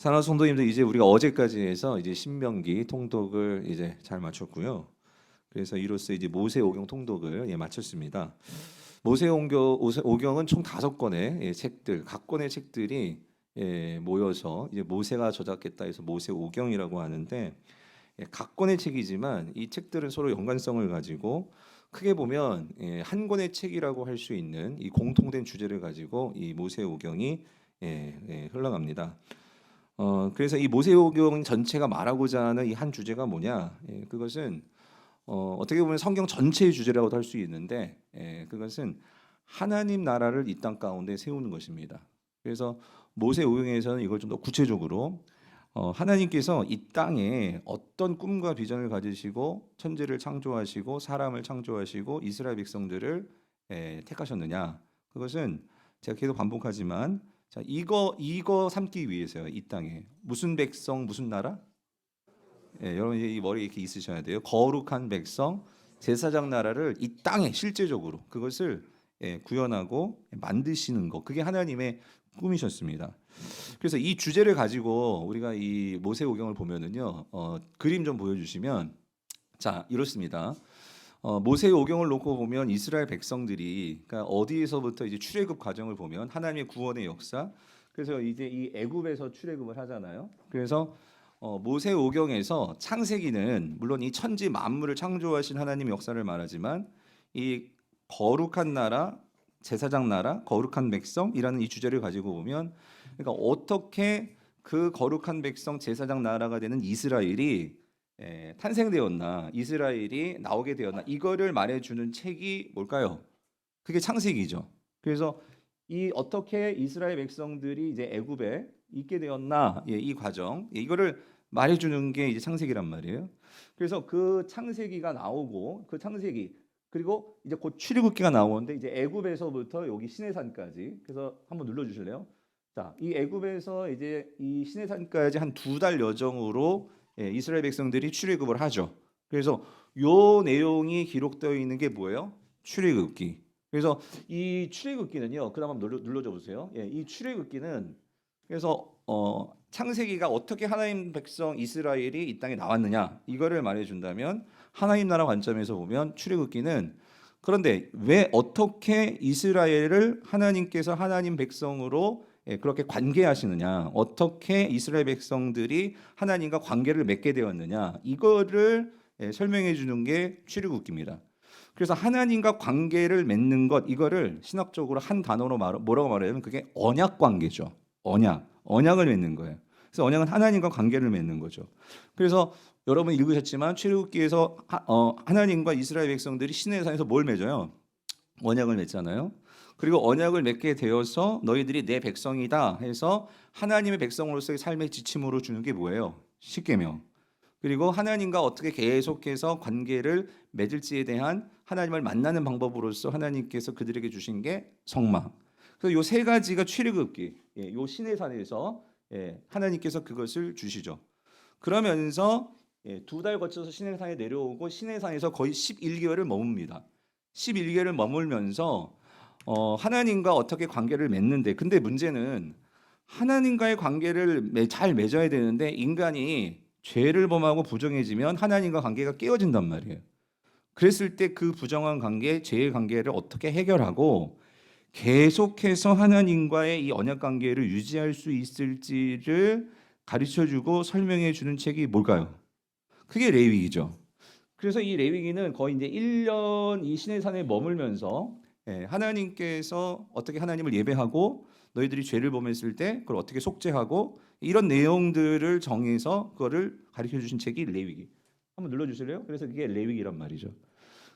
사랑하는 성도님들, 이제 우리가 어제까지 해서 이제 신명기 통독을 이제 잘 마쳤고요. 그래서 이로써 이제 모세오경 통독을 마쳤습니다. 모세오경은 총 5권의 책들, 각 권의 책들이 모여서 이제 모세가 저작했다 해서 모세오경이라고 하는데, 각 권의 책이지만 이 책들은 서로 연관성을 가지고 크게 보면 한 권의 책이라고 할 수 있는 이 공통된 주제를 가지고 이 모세오경이 흘러갑니다. 그래서 이 모세오경 전체가 말하고자 하는 이 한 주제가 뭐냐? 그것은 어떻게 보면 성경 전체의 주제라고도 할 수 있는데, 그것은 하나님 나라를 이 땅 가운데 세우는 것입니다. 그래서 모세오경에서는 이걸 좀 더 구체적으로 하나님께서 이 땅에 어떤 꿈과 비전을 가지시고 천지를 창조하시고 사람을 창조하시고 이스라엘 백성들을 택하셨느냐? 그것은 제가 계속 반복하지만, 자, 이거 삼기 위해서요. 이 땅에 무슨 백성 무슨 나라? 여러분 이 머리에 이렇게 있으셔야 돼요. 거룩한 백성 제사장 나라를 이 땅에 실제적으로 그것을 구현하고 만드시는 거, 그게 하나님의 꿈이셨습니다. 그래서 이 주제를 가지고 우리가 이 모세오경을 보면은요, 그림 좀 보여주시면, 자, 이렇습니다. 모세오경을 놓고 보면 이스라엘 백성들이, 그러니까 어디에서부터 이제 출애굽 과정을 보면 하나님의 구원의 역사. 그래서 이제 이 애굽에서 출애굽을 하잖아요. 그래서 모세오경에서 창세기는 물론 이 천지 만물을 창조하신 하나님의 역사를 말하지만, 이 거룩한 나라, 제사장 나라, 거룩한 백성이라는 이 주제를 가지고 보면, 그러니까 어떻게 그 거룩한 백성 제사장 나라가 되는 이스라엘이 탄생되었나, 이스라엘이 나오게 되었나, 이거를 말해주는 책이 뭘까요? 그게 창세기죠. 그래서 이 어떻게 이스라엘 백성들이 이제 애굽에 있게 되었나, 이 과정, 이거를 말해주는 게 이제 창세기란 말이에요. 그래서 그 창세기가 나오고, 그 창세기, 그리고 이제 곧 출애굽기가 나오는데, 이제 애굽에서부터 여기 시내산까지, 그래서 한번 눌러주실래요? 자, 이 애굽에서 이제 이 시내산까지 한 2달 여정으로 이스라엘 백성들이 출애굽을 하죠. 그래서 요 내용이 기록되어 있는 게 뭐예요? 출애굽기. 그래서 이 출애굽기는요. 그다음 한번 눌러줘 보세요. 이 출애굽기는, 그래서 창세기가 어떻게 하나님 백성 이스라엘이 이 땅에 나왔느냐, 이거를 말해준다면, 하나님 나라 관점에서 보면 출애굽기는, 그런데 왜 어떻게 이스라엘을 하나님께서 하나님 백성으로 그렇게 관계하시느냐, 어떻게 이스라엘 백성들이 하나님과 관계를 맺게 되었느냐, 이거를 설명해 주는 게 출애굽기입니다. 그래서 하나님과 관계를 맺는 것, 이거를 신학적으로 한 단어로 뭐라고 말하냐면, 그게 언약 관계죠. 언약을 맺는 거예요. 그래서 언약은 하나님과 관계를 맺는 거죠. 그래서 여러분 읽으셨지만 출애굽기에서 하나님과 이스라엘 백성들이 시내산에서 뭘 맺어요? 언약을 맺잖아요. 그리고 언약을 맺게 되어서 너희들이 내 백성이다 해서 하나님의 백성으로서의 삶의 지침으로 주는 게 뭐예요? 십계명. 그리고 하나님과 어떻게 계속해서 관계를 맺을지에 대한 하나님을 만나는 방법으로서 하나님께서 그들에게 주신 게 성막. 그래서 요 세 가지가 출애굽기, 요 시내산에서 하나님께서 그것을 주시죠. 그러면서 2달 거쳐서 시내산에 내려오고 시내산에서 거의 11개월을 머뭅니다. 11개월을 머물면서 하나님과 어떻게 관계를 맺는데, 근데 문제는 하나님과의 관계를 잘 맺어야 되는데, 인간이 죄를 범하고 부정해지면 하나님과 관계가 깨어진단 말이에요. 그랬을 때 그 부정한 관계, 죄의 관계를 어떻게 해결하고 계속해서 하나님과의 이 언약 관계를 유지할 수 있을지를 가르쳐주고 설명해주는 책이 뭘까요? 그게 레위기죠. 그래서 이 레위기는 거의 이제 1년 이 시내산에 머물면서 하나님께서 어떻게 하나님을 예배하고 너희들이 죄를 범했을 때 그걸 어떻게 속죄하고, 이런 내용들을 정해서 그거를 가르쳐 주신 책이 레위기. 한번 눌러 주실래요? 그래서 그게 레위기란 말이죠.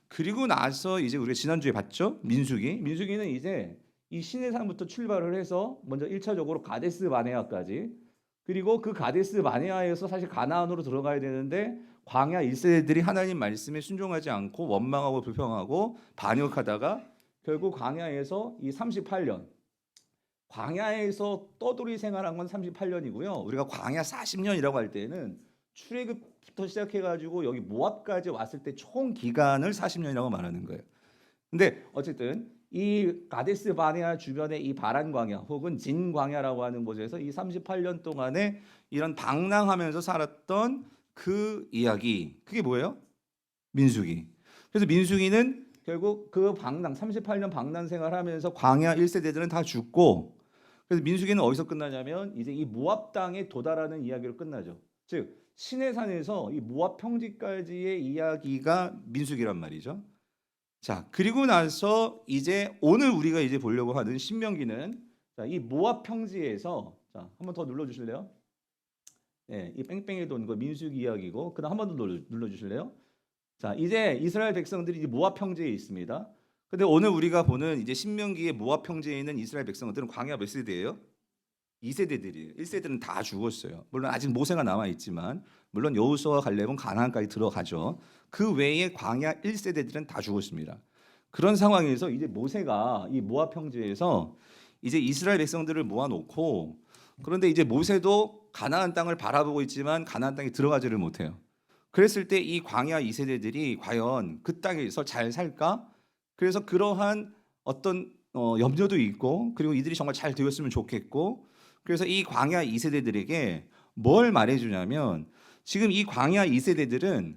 그리고 나서 이제 우리가 지난주에 봤죠? 민수기. 민수기는 이제 이 시내산부터 출발을 해서 먼저 1차적으로 가데스 바네아까지, 그리고 그 가데스 바네아에서 사실 가나안으로 들어가야 되는데 광야 1세들이 하나님 말씀에 순종하지 않고 원망하고 불평하고 반역하다가 결국 광야에서 이 38년, 광야에서 떠돌이 생활한 건 38년이고요. 우리가 광야 40년이라고 할 때는 출애굽부터 시작해 가지고 여기 모압까지 왔을 때 총 기간을 40년이라고 말하는 거예요. 근데 어쨌든 이 가데스 바네아 주변의 이 바란 광야 혹은 진 광야라고 하는 곳에서 이 38년 동안에 이런 방랑하면서 살았던 그 이야기, 그게 뭐예요? 민수기. 그래서 민수기는 결국 그 방랑 38년 방랑 생활하면서 광야 1세대들은 다 죽고, 그래서 민수기는 어디서 끝나냐면 이제 이 모압 땅에 도달하는 이야기로 끝나죠. 즉 시내산에서 이 모압 평지까지의 이야기가 민수기란 말이죠. 자, 그리고 나서 이제 오늘 우리가 이제 보려고 하는 신명기는, 자, 이 모압 평지에서, 자, 한번 더 눌러 주실래요? 예, 이 뺑뺑이 도는 거 민수기 이야기고, 그다음 한 번 더 눌러 주실래요? 자, 이제 이스라엘 백성들이 이제 모압 평지에 있습니다. 근데 오늘 우리가 보는 이제 신명기의 모압 평지에 있는 이스라엘 백성들은 광야 몇 세대예요? 2세대들이에요. 1세대는 다 죽었어요. 물론 아직 모세가 남아 있지만, 물론 여호수아와 갈렙은 가나안까지 들어가죠. 그 외에 광야 1세대들은 다 죽었습니다. 그런 상황에서 이제 모세가 이 모압 평지에서 이제 이스라엘 백성들을 모아놓고, 그런데 이제 모세도 가나안 땅을 바라보고 있지만 가나안 땅에 들어가지를 못해요. 그랬을 때 이 광야 2세대들이 과연 그 땅에서 잘 살까? 그래서 그러한 어떤 염려도 있고, 그리고 이들이 정말 잘 되었으면 좋겠고, 그래서 이 광야 2세대들에게 뭘 말해주냐면, 지금 이 광야 2세대들은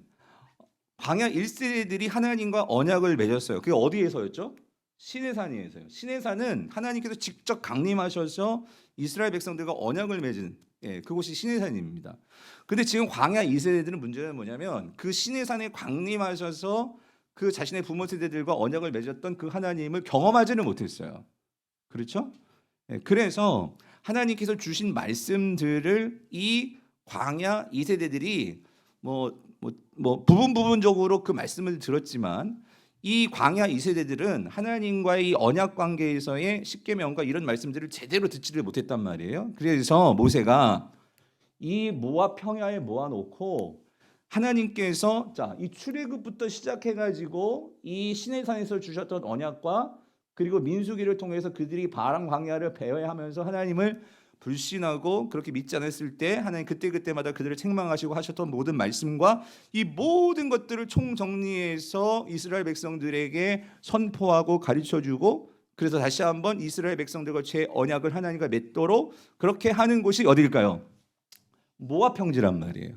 광야 1세대들이 하나님과 언약을 맺었어요. 그게 어디에서였죠? 시내산에서요. 시내산은 하나님께서 직접 강림하셔서 이스라엘 백성들과 언약을 맺은, 예, 그곳이 시내산입니다. 근데 지금 광야 2세대들은 문제는 뭐냐면 그 시내산에 강림하셔서 그 자신의 부모 세대들과 언약을 맺었던 그 하나님을 경험하지는 못했어요. 그렇죠? 예, 그래서 하나님께서 주신 말씀들을 이 광야 2세대들이 부분적으로 그 말씀을 들었지만, 이 광야 2세대들은 하나님과의 언약 관계에서의 십계명과 이런 말씀들을 제대로 듣지를 못했단 말이에요. 그래서 모세가 이 모압 평야에 모아놓고 하나님께서, 자, 이 출애굽부터 시작해가지고 이 시내산에서 주셨던 언약과 그리고 민수기를 통해서 그들이 바람 광야를 배회하면서 하나님을 불신하고 그렇게 믿지 않았을 때 하나님 그때그때마다 그들을 책망하시고 하셨던 모든 말씀과 이 모든 것들을 총정리해서 이스라엘 백성들에게 선포하고 가르쳐주고, 그래서 다시 한번 이스라엘 백성들과 제 언약을 하나님과 맺도록 그렇게 하는 곳이 어디일까요? 모압 평지란 말이에요.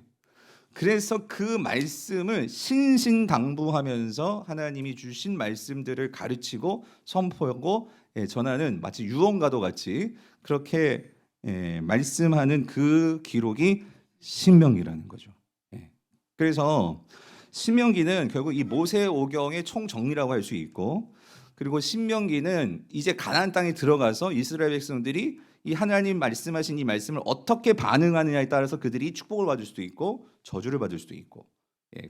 그래서 그 말씀을 신신당부하면서 하나님이 주신 말씀들을 가르치고 선포하고, 전하는, 마치 유언가도 같이 그렇게 말씀하는 그 기록이 신명기라는 거죠. 그래서 신명기는 결국 이 모세 오경의 총정리라고 할 수 있고, 그리고 신명기는 이제 가나안 땅에 들어가서 이스라엘 백성들이 이 하나님 말씀하신 이 말씀을 어떻게 반응하느냐에 따라서 그들이 축복을 받을 수도 있고 저주를 받을 수도 있고,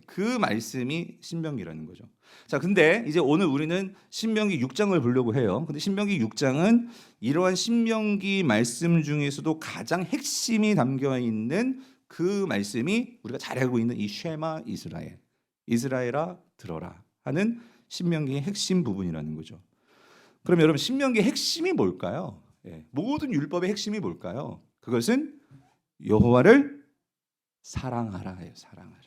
그 말씀이 신명기라는 거죠. 자, 근데 이제 오늘 우리는 신명기 6장을 보려고 해요. 근데 신명기 6장은 이러한 신명기 말씀 중에서도 가장 핵심이 담겨 있는 그 말씀이 우리가 잘 알고 있는 이 쉐마 이스라엘, 이스라엘아 들어라 하는 신명기의 핵심 부분이라는 거죠. 그럼 여러분, 신명기의 핵심이 뭘까요? 모든 율법의 핵심이 뭘까요? 그것은 여호와를 사랑하라예요. 사랑하라.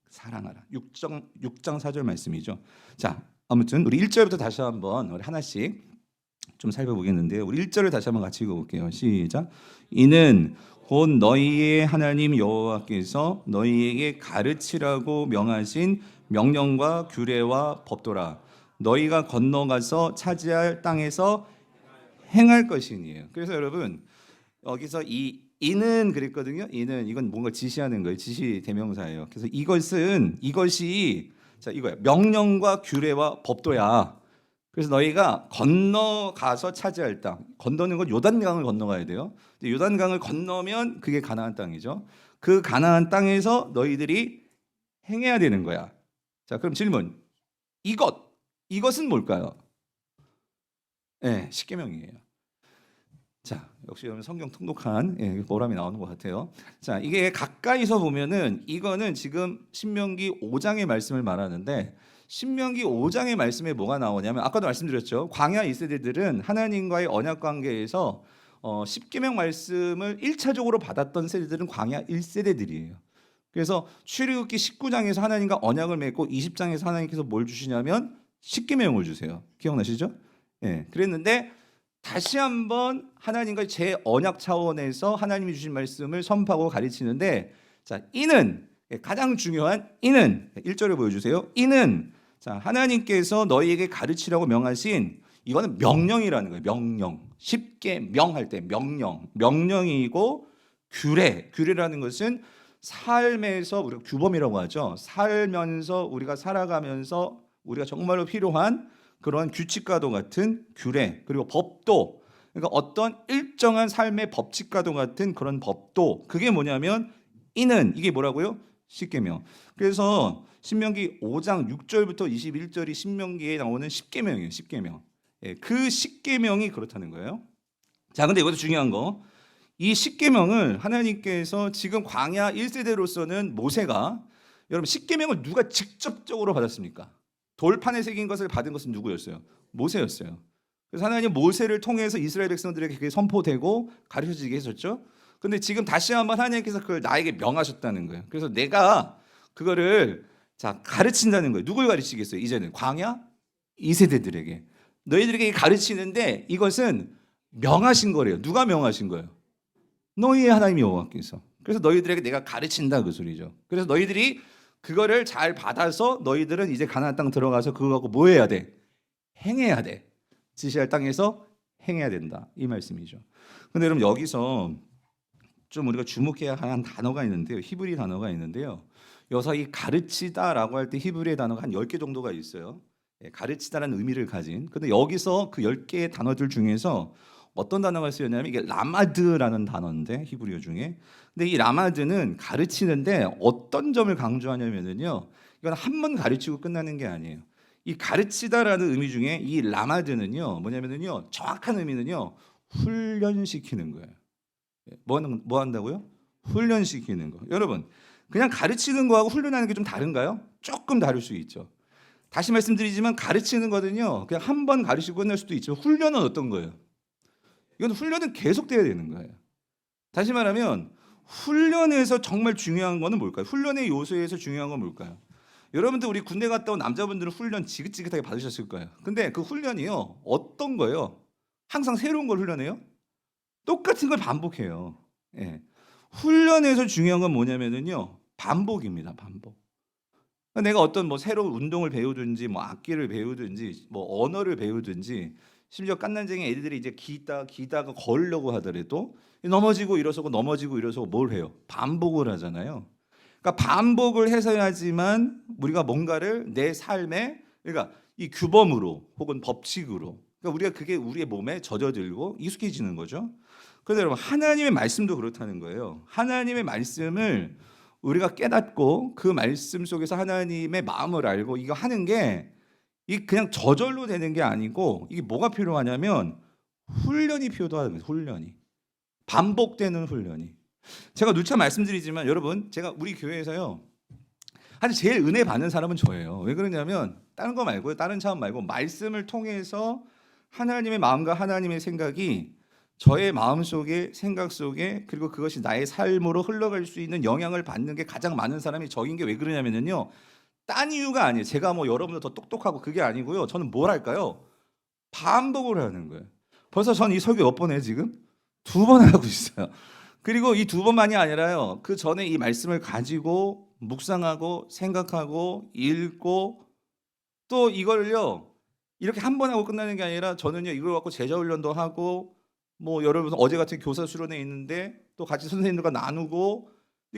사랑하라. 6장 4절 말씀이죠. 자, 아무튼 우리 1절부터 다시 한번 우리 하나씩 좀 살펴보겠는데요. 우리 1절을 다시 한번 같이 읽어볼게요. 시작. 이는 곧 너희의 하나님 여호와께서 너희에게 가르치라고 명하신 명령과 규례와 법도라. 너희가 건너가서 차지할 땅에서 행할 것이니에요. 그래서 여러분, 여기서 이는 그랬거든요. 이건 뭔가 지시하는 거예요. 지시 대명사예요. 그래서 이것이 자, 이거야. 명령과 규례와 법도야. 그래서 너희가 건너가서 차지할 땅. 건너는 건 요단강을 건너가야 돼요. 요단강을 건너면 그게 가나안 땅이죠. 그 가나안 땅에서 너희들이 행해야 되는 거야. 자, 그럼 질문. 이것은 뭘까요? 십계명이에요. 자, 역시 여러분 성경 통독한 보람이 나오는 것 같아요. 자, 이게 가까이서 보면은 이거는 지금 신명기 5장의 말씀을 말하는데, 신명기 5장의 말씀에 뭐가 나오냐면, 아까도 말씀드렸죠. 광야 2세대들은 하나님과의 언약 관계에서 십계명 말씀을 1차적으로 받았던 세대들은 광야 1세대들이에요. 그래서 출애굽기 19장에서 하나님과 언약을 맺고 20장에서 하나님께서 뭘 주시냐면 십계명을 주세요. 기억나시죠? 예, 그랬는데 다시 한번 하나님과 제 언약 차원에서 하나님이 주신 말씀을 선포하고 가르치는데, 자, 이는 가장 중요한 이는 1절을 보여주세요. 이는 자, 하나님께서 너희에게 가르치라고 명하신 이거는 명령이라는 거예요. 명령. 쉽게 명할 때 명령이고 규례라는 것은 삶에서 우리가 규범이라고 하죠. 살면서 우리가 살아가면서 우리가 정말로 필요한 그런 규칙과도 같은 규례, 그리고 법도, 그러니까 어떤 일정한 삶의 법칙과도 같은 그런 법도, 그게 뭐냐면 이는 이게 뭐라고요? 십계명. 그래서 신명기 5장 6절부터 21절이 신명기에 나오는 십계명이에요. 십계명. 예, 그 십계명이 그렇다는 거예요. 자, 근데 이것도 중요한 거. 이 십계명을 하나님께서 지금 광야 1세대로서는 모세가, 여러분 십계명을 누가 직접적으로 받았습니까? 돌판에 새긴 것을 받은 것은 누구였어요? 모세였어요. 그래서 하나님 모세를 통해서 이스라엘 백성들에게 그게 선포되고 가르쳐지게 했었죠. 근데 지금 다시 한번 하나님께서 그걸 나에게 명하셨다는 거예요. 그래서 내가 그거를 자 가르친다는 거예요. 누굴 가르치겠어요? 이제는 광야 2세대들에게 너희들에게 가르치는데 이것은 명하신 거래요. 누가 명하신 거예요? 너희의 하나님 여호와께서. 그래서 너희들에게 내가 가르친다 그 소리죠. 그래서 너희들이 그거를 잘 받아서 너희들은 이제 가나안 땅 들어가서 그거 갖고 뭐 해야 돼? 행해야 돼. 지시할 땅에서 행해야 된다. 이 말씀이죠. 근데 여러분 여기서 좀 우리가 주목해야 하는 단어가 있는데요. 히브리 단어가 있는데요. 여기서 이 가르치다라고 할 때 히브리의 단어가 한 10개 정도가 있어요. 가르치다라는 의미를 가진. 근데 여기서 그 10개의 단어들 중에서 어떤 단어가 쓰였냐면 이게 라마드라는 단어인데 히브리어 중에. 근데 이 라마드는 가르치는데 어떤 점을 강조하냐면요. 이건 한 번 가르치고 끝나는 게 아니에요. 이 가르치다라는 의미 중에 이 라마드는요. 뭐냐면요. 정확한 의미는요. 훈련시키는 거예요. 뭐 한다고요? 훈련시키는 거. 여러분, 그냥 가르치는 거하고 훈련하는 게 좀 다른가요? 조금 다를 수 있죠. 다시 말씀드리지만 가르치는 거는요. 그냥 한 번 가르치고 끝날 수도 있지만 훈련은 어떤 거예요? 이건 훈련은 계속돼야 되는 거예요. 다시 말하면 훈련에서 정말 중요한 거는 뭘까요? 훈련의 요소에서 중요한 건 뭘까요? 여러분들 우리 군대 갔다 온 남자분들은 훈련 지긋지긋하게 받으셨을 거예요. 근데 그 훈련이요. 어떤 거예요? 항상 새로운 걸 훈련해요? 똑같은 걸 반복해요. 예. 훈련에서 중요한 건 뭐냐면요. 반복입니다. 반복. 내가 어떤 뭐 새로운 운동을 배우든지 뭐 악기를 배우든지 뭐 언어를 배우든지 심지어 갓난쟁이 애들이 이제 기다가 걸으려고 하더라도 넘어지고 일어서고 넘어지고 일어서고 뭘 해요? 반복을 하잖아요. 그러니까 반복을 해서야지만 우리가 뭔가를 내 삶에 그러니까 이 규범으로 혹은 법칙으로 그러니까 우리가 그게 우리의 몸에 젖어들고 익숙해지는 거죠. 그런데 여러분 하나님의 말씀도 그렇다는 거예요. 하나님의 말씀을 우리가 깨닫고 그 말씀 속에서 하나님의 마음을 알고 이거 하는 게 이 그냥 저절로 되는 게 아니고 이게 뭐가 필요하냐면 훈련이 필요하다는 거예요. 훈련이 반복되는 훈련이. 제가 누차 말씀드리지만 여러분 제가 우리 교회에서요 사실 제일 은혜 받는 사람은 저예요. 왜 그러냐면 다른 거 말고요. 다른 차원 말고 말씀을 통해서 하나님의 마음과 하나님의 생각이 저의 마음 속에 생각 속에 그리고 그것이 나의 삶으로 흘러갈 수 있는 영향을 받는 게 가장 많은 사람이 저인 게 왜 그러냐면요. 딴 이유가 아니에요. 제가 뭐 여러분들 더 똑똑하고 그게 아니고요. 저는 뭘 할까요? 반복을 하는 거예요. 벌써 전 이 설교 몇 번 해요 지금? 2번 하고 있어요. 그리고 이 2번만이 아니라요. 그 전에 이 말씀을 가지고 묵상하고 생각하고 읽고 또 이걸요. 이렇게 한 번 하고 끝나는 게 아니라 저는요. 이걸 갖고 제자 훈련도 하고 뭐 여러분 어제 같은 교사 수련회 있는데 또 같이 선생님들과 나누고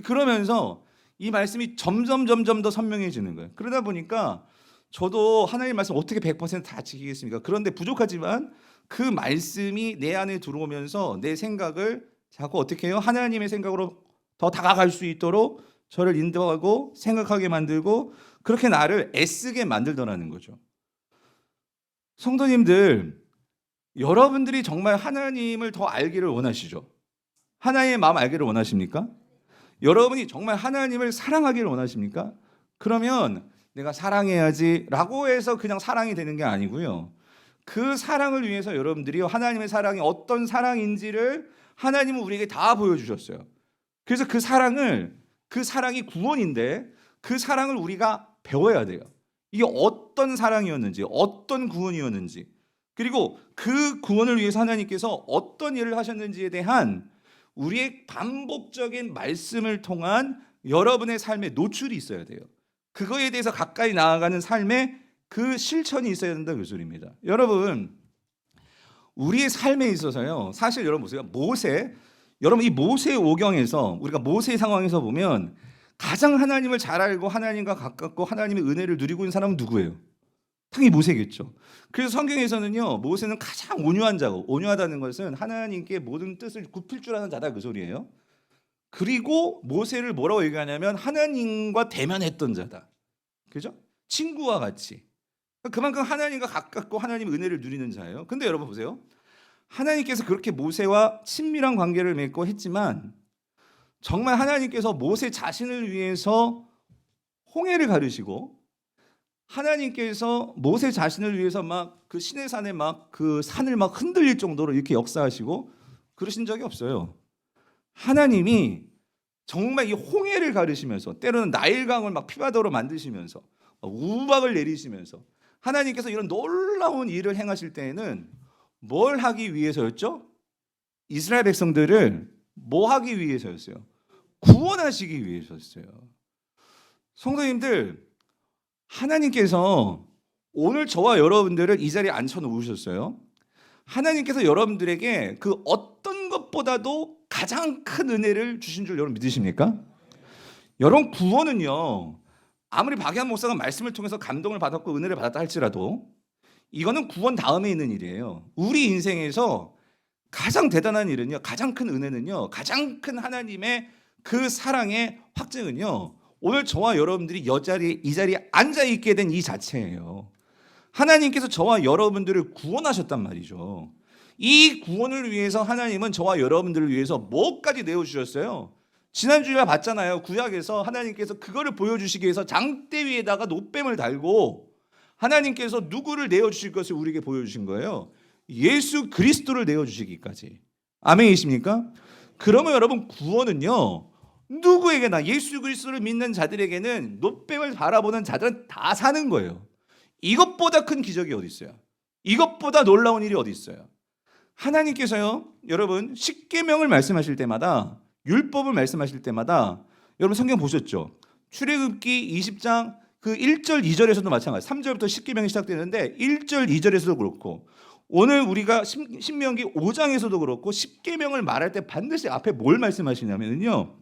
그러면서 이 말씀이 점점 더 선명해지는 거예요. 그러다 보니까 저도 하나님 말씀 어떻게 100%다 지키겠습니까? 그런데 부족하지만 그 말씀이 내 안에 들어오면서 내 생각을 자꾸 어떻게 해요? 하나님의 생각으로 더 다가갈 수 있도록 저를 인도하고 생각하게 만들고 그렇게 나를 애쓰게 만들더라는 거죠. 성도님들, 여러분들이 정말 하나님을 더 알기를 원하시죠? 하나님의 마음 알기를 원하십니까? 여러분이 정말 하나님을 사랑하기를 원하십니까? 그러면 내가 사랑해야지라고 해서 그냥 사랑이 되는 게 아니고요. 그 사랑을 위해서 여러분들이 하나님의 사랑이 어떤 사랑인지를 하나님은 우리에게 다 보여주셨어요. 그래서 그 사랑이 구원인데 그 사랑을 우리가 배워야 돼요. 이게 어떤 사랑이었는지, 어떤 구원이었는지 그리고 그 구원을 위해서 하나님께서 어떤 일을 하셨는지에 대한 우리의 반복적인 말씀을 통한 여러분의 삶에 노출이 있어야 돼요. 그거에 대해서 가까이 나아가는 삶의 그 실천이 있어야 된다 그 소리입니다. 여러분, 우리의 삶에 있어서요. 사실 여러분 보세요. 여러분 이 모세 오경에서 우리가 모세 상황에서 보면 가장 하나님을 잘 알고 하나님과 가깝고 하나님의 은혜를 누리고 있는 사람은 누구예요? 당연히 모세겠죠. 그래서 성경에서는요. 모세는 가장 온유한 자고, 온유하다는 것은 하나님께 모든 뜻을 굽힐 줄 아는 자다 그 소리예요. 그리고 모세를 뭐라고 얘기하냐면 하나님과 대면했던 자다. 그죠? 친구와 같이. 그만큼 하나님과 가깝고 하나님의 은혜를 누리는 자예요. 근데 여러분 보세요. 하나님께서 그렇게 모세와 친밀한 관계를 맺고 했지만 정말 하나님께서 모세 자신을 위해서 홍해를 가르시고 하나님께서 모세 자신을 위해서 막 그 시내산에 막 그 산을 막 흔들릴 정도로 이렇게 역사하시고 그러신 적이 없어요. 하나님이 정말 이 홍해를 가르시면서 때로는 나일강을 막 피바다로 만드시면서 우박을 내리시면서 하나님께서 이런 놀라운 일을 행하실 때에는 뭘 하기 위해서였죠? 이스라엘 백성들을 뭐 하기 위해서였어요? 구원하시기 위해서였어요. 성도님들, 하나님께서 오늘 저와 여러분들을 이 자리에 앉혀 놓으셨어요. 하나님께서 여러분들에게 그 어떤 것보다도 가장 큰 은혜를 주신 줄 여러분 믿으십니까? 여러분 구원은요. 아무리 박예한 목사가 말씀을 통해서 감동을 받았고 은혜를 받았다 할지라도 이거는 구원 다음에 있는 일이에요. 우리 인생에서 가장 대단한 일은요. 가장 큰 은혜는요. 가장 큰 하나님의 그 사랑의 확증은요. 오늘 저와 여러분들이 이 자리에 앉아 있게 된 이 자체예요. 하나님께서 저와 여러분들을 구원하셨단 말이죠. 이 구원을 위해서 하나님은 저와 여러분들을 위해서 뭐까지 내어주셨어요? 지난주에 봤잖아요. 구약에서 하나님께서 그거를 보여주시기 위해서 장대 위에다가 노뱀을 달고 하나님께서 누구를 내어주실 것을 우리에게 보여주신 거예요. 예수 그리스도를 내어주시기까지. 아멘이십니까? 그러면 여러분 구원은요. 누구에게나 예수 그리스도를 믿는 자들에게는 노뱀을 바라보는 자들은 다 사는 거예요. 이것보다 큰 기적이 어디 있어요? 이것보다 놀라운 일이 어디 있어요? 하나님께서요. 여러분 십계명을 말씀하실 때마다 율법을 말씀하실 때마다 여러분 성경 보셨죠? 출애굽기 20장 그 1절 2절에서도 마찬가지. 3절부터 십계명이 시작되는데 1절 2절에서도 그렇고 오늘 우리가 신명기 5장에서도 그렇고 십계명을 말할 때 반드시 앞에 뭘 말씀하시냐면요.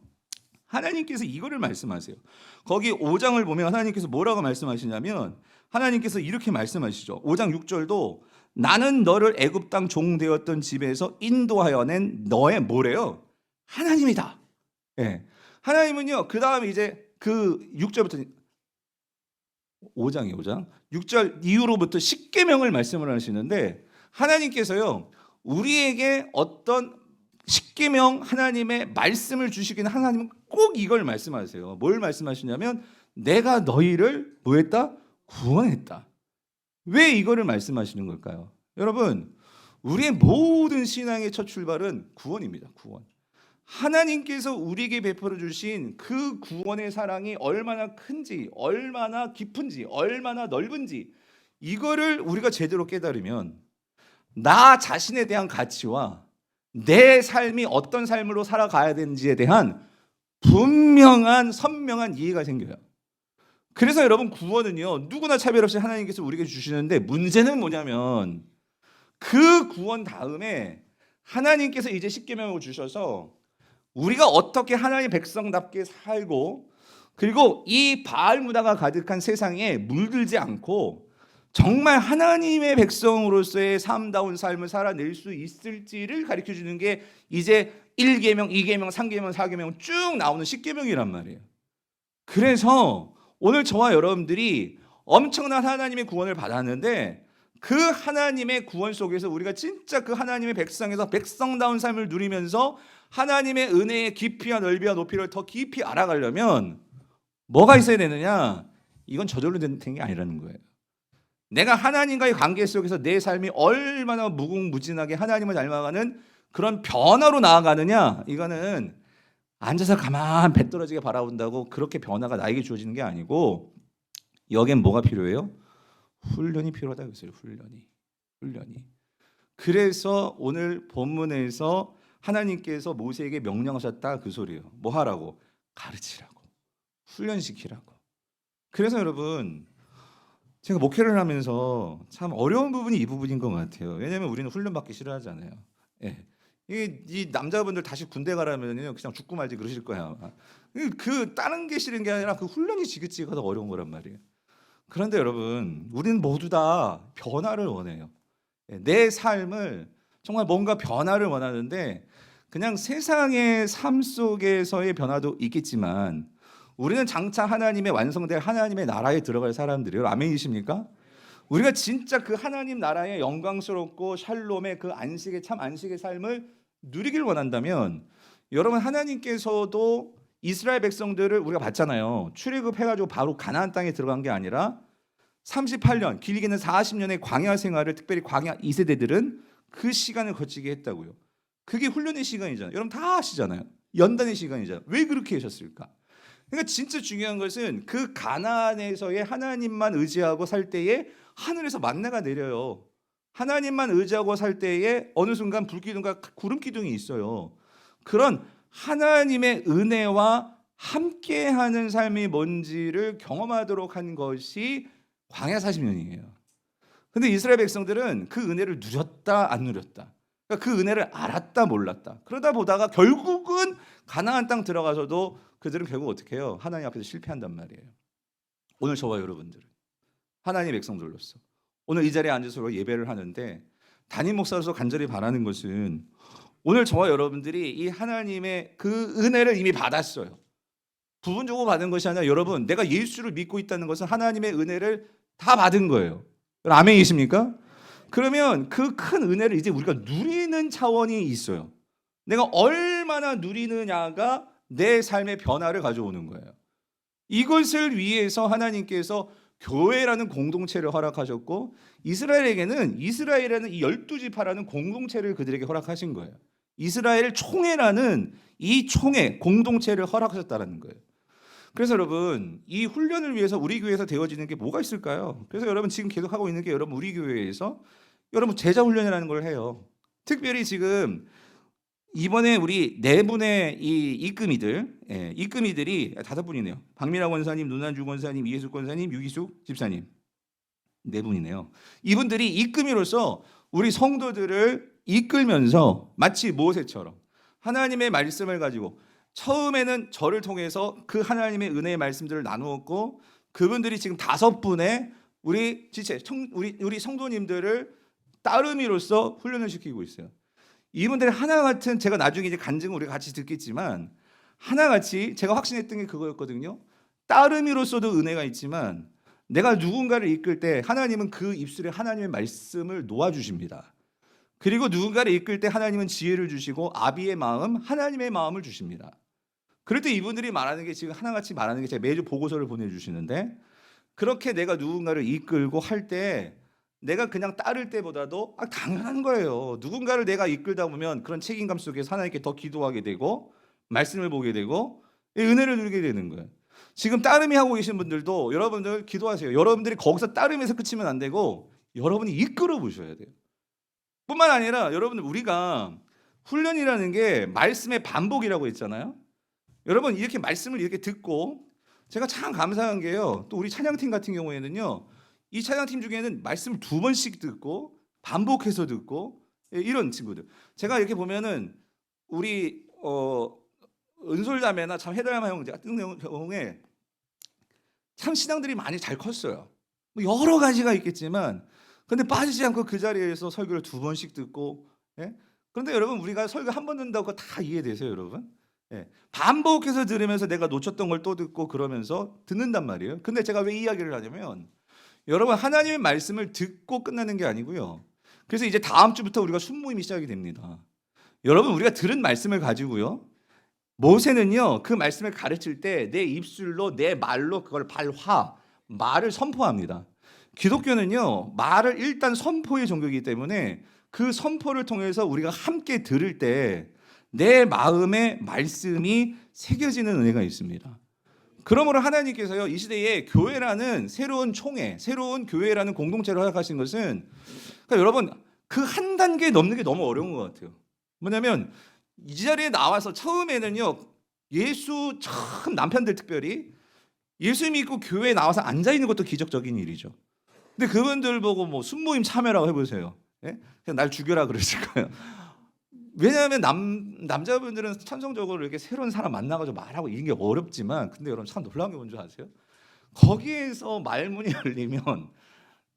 하나님께서 이거를 말씀하세요. 거기 5장을 보면 하나님께서 뭐라고 말씀하시냐면 하나님께서 이렇게 말씀하시죠. 5장 6절도 나는 너를 애굽 땅 종 되었던 집에서 인도하여 낸 너의 뭐래요? 하나님이다. 예. 하나님은요. 그다음에 이제 그 6절부터 5장이에요. 5장. 6절 이후로부터 십계명을 말씀을 하시는데 하나님께서요. 우리에게 어떤 십계명 하나님의 말씀을 주시기는 하나님은 꼭 이걸 말씀하세요. 뭘 말씀하시냐면 내가 너희를 뭐 했다? 구원했다. 왜 이거를 말씀하시는 걸까요? 여러분, 우리의 모든 신앙의 첫 출발은 구원입니다. 구원. 하나님께서 우리에게 베풀어 주신 그 구원의 사랑이 얼마나 큰지, 얼마나 깊은지, 얼마나 넓은지 이거를 우리가 제대로 깨달으면 나 자신에 대한 가치와 내 삶이 어떤 삶으로 살아가야 되는지에 대한 분명한 선명한 이해가 생겨요. 그래서 여러분 구원은요 누구나 차별 없이 하나님께서 우리에게 주시는데 문제는 뭐냐면 그 구원 다음에 하나님께서 이제 십계명을 주셔서 우리가 어떻게 하나님의 백성답게 살고 그리고 이 바알 문화가 가득한 세상에 물들지 않고 정말 하나님의 백성으로서의 삶다운 삶을 살아낼 수 있을지를 가르쳐 주는 게 이제 1계명, 2계명, 3계명, 4계명 쭉 나오는 십계명이란 말이에요. 그래서 오늘 저와 여러분들이 엄청난 하나님의 구원을 받았는데 그 하나님의 구원 속에서 우리가 진짜 그 하나님의 백성에서 백성다운 삶을 누리면서 하나님의 은혜의 깊이와 넓이와 높이를 더 깊이 알아가려면 뭐가 있어야 되느냐? 이건 저절로 되는 게 아니라는 거예요. 내가 하나님과의 관계 속에서 내 삶이 얼마나 무궁무진하게 하나님을 닮아가는 그런 변화로 나아가느냐? 이거는 앉아서 가만 배 떨어지게 바라본다고 그렇게 변화가 나에게 주어지는 게 아니고 여기엔 뭐가 필요해요? 훈련이 필요하다 그랬어요. 훈련이. 훈련이. 그래서 오늘 본문에서 하나님께서 모세에게 명령하셨다 그 소리예요. 뭐 하라고? 가르치라고, 훈련시키라고. 그래서 여러분, 제가 목회를 하면서 참 어려운 부분이 이 부분인 것 같아요. 왜냐하면 우리는 훈련받기 싫어하잖아요. 예. 이 남자분들 다시 군대 가라면요 그냥 죽고 말지 그러실 거야. 그 다른 게 싫은 게 아니라 그 훈련이 지긋지긋하다 어려운 거란 말이에요. 그런데 여러분, 우리는 모두 다 변화를 원해요. 내 삶을 정말 뭔가 변화를 원하는데 그냥 세상의 삶 속에서의 변화도 있겠지만 우리는 장차 하나님의 완성될 하나님의 나라에 들어갈 사람들이에요. 아멘이십니까? 우리가 진짜 그 하나님 나라의 영광스럽고 샬롬의 그 안식의 참 안식의 삶을 누리길 원한다면 여러분, 하나님께서도 이스라엘 백성들을 우리가 봤잖아요. 출애굽해가지고 바로 가나안 땅에 들어간 게 아니라 38년, 길게는 40년의 광야 생활을, 특별히 광야 2세대들은 그 시간을 거치게 했다고요. 그게 훈련의 시간이잖아요. 여러분 다 아시잖아요. 연단의 시간이잖아요. 왜 그렇게 하셨을까? 그러니까 진짜 중요한 것은 그 가나안에서의 하나님만 의지하고 살 때에 하늘에서 만나가 내려요. 하나님만 의지하고 살 때에 어느 순간 불기둥과 구름 기둥이 있어요. 그런 하나님의 은혜와 함께하는 삶이 뭔지를 경험하도록 한 것이 광야 40년이에요. 근데 이스라엘 백성들은 그 은혜를 누렸다 안 누렸다. 그러니까 그 은혜를 알았다 몰랐다. 그러다 보다가 결국은 가나안 땅 들어가서도 그들은 결국 어떻게 해요? 하나님 앞에서 실패한단 말이에요. 오늘 저와 여러분들은 하나님의 백성들로서 오늘 이 자리에 앉아서 예배를 하는데 담임 목사로서 간절히 바라는 것은 오늘 저와 여러분들이 이 하나님의 그 은혜를 이미 받았어요. 부분적으로 받은 것이 아니라 여러분, 내가 예수를 믿고 있다는 것은 하나님의 은혜를 다 받은 거예요. 아멘이십니까? 그러면 그 큰 은혜를 이제 우리가 누리는 차원이 있어요. 내가 얼마나 누리느냐가 내 삶의 변화를 가져오는 거예요. 이것을 위해서 하나님께서 교회라는 공동체를 허락하셨고 이스라엘에게는 이스라엘이라는 이 12지파라는 공동체를 그들에게 허락하신 거예요. 이스라엘 총회라는 이 총회 공동체를 허락하셨다는 거예요. 그래서 여러분, 이 훈련을 위해서 우리 교회에서 되어지는 게 뭐가 있을까요? 그래서 여러분 지금 계속 하고 있는 게 여러분 우리 교회에서 여러분 제자 훈련이라는 걸 해요. 특별히 지금 이번에 우리 네 분의 이 입금이들이 5분이네요. 박민아 권사님, 노난주 권사님, 이예숙 권사님, 유기숙 집사님 4분이네요. 이분들이 입금이로서 우리 성도들을 이끌면서 마치 모세처럼 하나님의 말씀을 가지고 처음에는 저를 통해서 그 하나님의 은혜의 말씀들을 나누었고 그분들이 지금 5분의 우리 지체 우리 성도님들을 따름이로써 훈련을 시키고 있어요. 이분들이 하나같은 제가 나중에 이제 간증을 우리가 같이 듣겠지만 하나같이 제가 확신했던 게 그거였거든요. 따름이로서도 은혜가 있지만 내가 누군가를 이끌 때 하나님은 그 입술에 하나님의 말씀을 놓아주십니다. 그리고 누군가를 이끌 때 하나님은 지혜를 주시고 아비의 마음, 하나님의 마음을 주십니다. 그럴 때 이분들이 말하는 게 지금 하나같이 말하는 게 제가 매주 보고서를 보내주시는데 그렇게 내가 누군가를 이끌고 할 때 내가 그냥 따를 때보다도 당연한 거예요. 누군가를 내가 이끌다 보면 그런 책임감 속에서 하나님께 더 기도하게 되고 말씀을 보게 되고 은혜를 누리게 되는 거예요. 지금 따름이 하고 계신 분들도 여러분들 기도하세요. 여러분들이 거기서 따름에서 그치면 안 되고 여러분이 이끌어 보셔야 돼요. 뿐만 아니라 여러분들 우리가 훈련이라는 게 말씀의 반복이라고 했잖아요. 여러분 이렇게 말씀을 이렇게 듣고 제가 참 감사한 게요. 또 우리 찬양팀 같은 경우에는요. 이 찬양팀 중에는 말씀을 2번씩 듣고 반복해서 듣고 이런 친구들. 제가 이렇게 보면은 우리 은솔자매나 참 해달마 형제 같은 경우에 참 신앙들이 많이 잘 컸어요. 여러 가지가 있겠지만 근데 빠지지 않고 그 자리에서 설교를 2번씩 듣고 그런데 여러분 우리가 설교 1번 듣는다고 다 이해되세요 여러분? 반복해서 들으면서 내가 놓쳤던 걸 또 듣고 그러면서 듣는단 말이에요. 근데 제가 왜 이야기를 하냐면 여러분 하나님의 말씀을 듣고 끝나는 게 아니고요. 그래서 이제 다음 주부터 우리가 순모임이 시작이 됩니다. 여러분 우리가 들은 말씀을 가지고요. 모세는요 그 말씀을 가르칠 때 내 입술로 내 말로 그걸 말을 선포합니다. 기독교는요 말을 일단 선포의 종교이기 때문에 그 선포를 통해서 우리가 함께 들을 때 내 마음에 말씀이 새겨지는 은혜가 있습니다. 그러므로 하나님께서요 이 시대에 교회라는 새로운 총회, 새로운 교회라는 공동체를 허락하신 것은 그러니까 여러분 그 한 단계 넘는 게 너무 어려운 것 같아요. 뭐냐면 이 자리에 나와서 처음에는요 예수 처음 남편들 특별히 예수 믿고 교회에 나와서 앉아 있는 것도 기적적인 일이죠. 근데 그분들 보고 뭐 순모임 참여라고 해보세요. 예? 그냥 날 죽여라 그러실 거예요. 왜냐하면 남자분들은 천성적으로 이렇게 새로운 사람 만나가지고 말하고 이런 게 어렵지만, 근데 여러분 참 놀라운 게 뭔지 아세요? 거기에서 말문이 열리면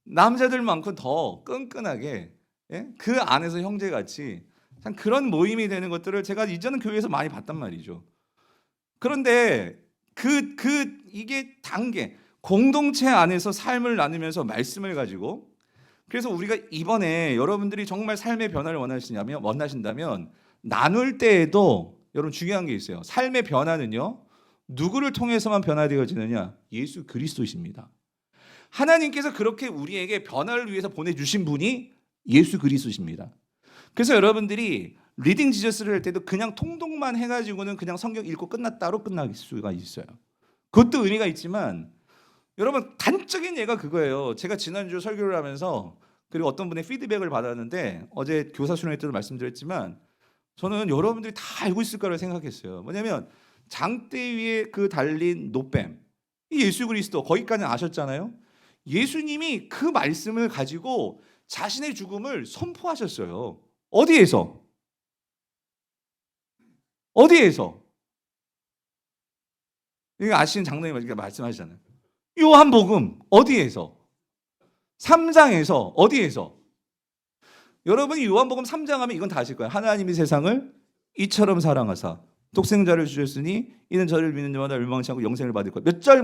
남자들만큼 더 끈끈하게, 예? 그 안에서 형제같이 참 그런 모임이 되는 것들을 제가 이전은 교회에서 많이 봤단 말이죠. 그런데 이게 단계 공동체 안에서 삶을 나누면서 말씀을 가지고, 그래서 우리가 이번에 여러분들이 정말 삶의 변화를 원하신다면 나눌 때에도 여러분 중요한 게 있어요. 삶의 변화는요 누구를 통해서만 변화되어지느냐? 예수 그리스도이십니다. 하나님께서 그렇게 우리에게 변화를 위해서 보내주신 분이 예수 그리스도십니다. 그래서 여러분들이 리딩 지저스를 할 때도 그냥 통독만 해가지고는 그냥 성경 읽고 끝났다로 끝날 수가 있어요. 그것도 의미가 있지만 여러분 단적인 예가 그거예요. 제가 지난주 설교를 하면서 그리고 어떤 분의 피드백을 받았는데, 어제 교사 수련회 때도 말씀드렸지만 저는 여러분들이 다 알고 있을 거라고 생각했어요. 뭐냐면 장대 위에 그 달린 노뱀, 이 예수 그리스도, 거기까지는 아셨잖아요. 예수님이 그 말씀을 가지고 자신의 죽음을 선포하셨어요. 어디에서? 이거 아시는 장로님 말씀하시잖아요. 요한복음 어디에서? 3장에서. 어디에서? 여러분이 요한복음 3장 하면 이건 다 아실 거예요. 하나님이 세상을 이처럼 사랑하사 독생자를 주셨으니 이는 저를 믿는 자마다 멸망치 않고 영생을 받을 것. 몇 절?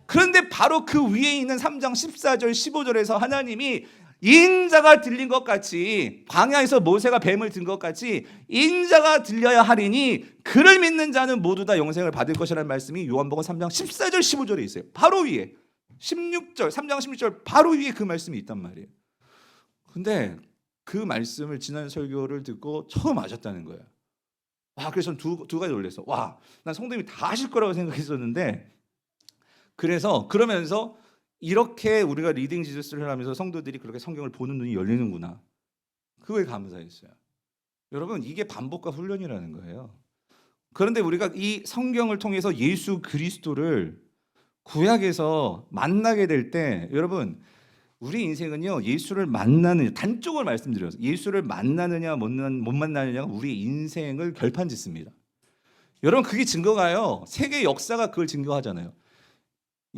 그런데 바로 그 위에 있는 3장 14절 15절에서 하나님이 인자가 들린 것 같이, 광야에서 모세가 뱀을 든 것 같이 인자가 들려야 하리니 그를 믿는 자는 모두 다 영생을 받을 것이라는 말씀이 요한복음 3장 14절 15절에 있어요. 바로 위에 16절 3장 16절 바로 위에 그 말씀이 있단 말이에요. 근데 그 말씀을 지난 설교를 듣고 처음 아셨다는 거예요. 와, 그래서 두 가지 놀랐어. 와, 난 성도님이 다 아실 거라고 생각했었는데, 그러면서 이렇게 우리가 리딩 지저스를 하면서 성도들이 그렇게 성경을 보는 눈이 열리는구나. 그거에 감사했어요. 여러분 이게 반복과 훈련이라는 거예요. 그런데 우리가 이 성경을 통해서 예수 그리스도를 구약에서 만나게 될 때, 여러분 우리 인생은요 예수를 만나느냐, 단적으로 말씀드려서 예수를 만나느냐 못 만나느냐가 우리 인생을 결판짓습니다. 여러분 그게 증거가요, 세계 역사가 그걸 증거하잖아요.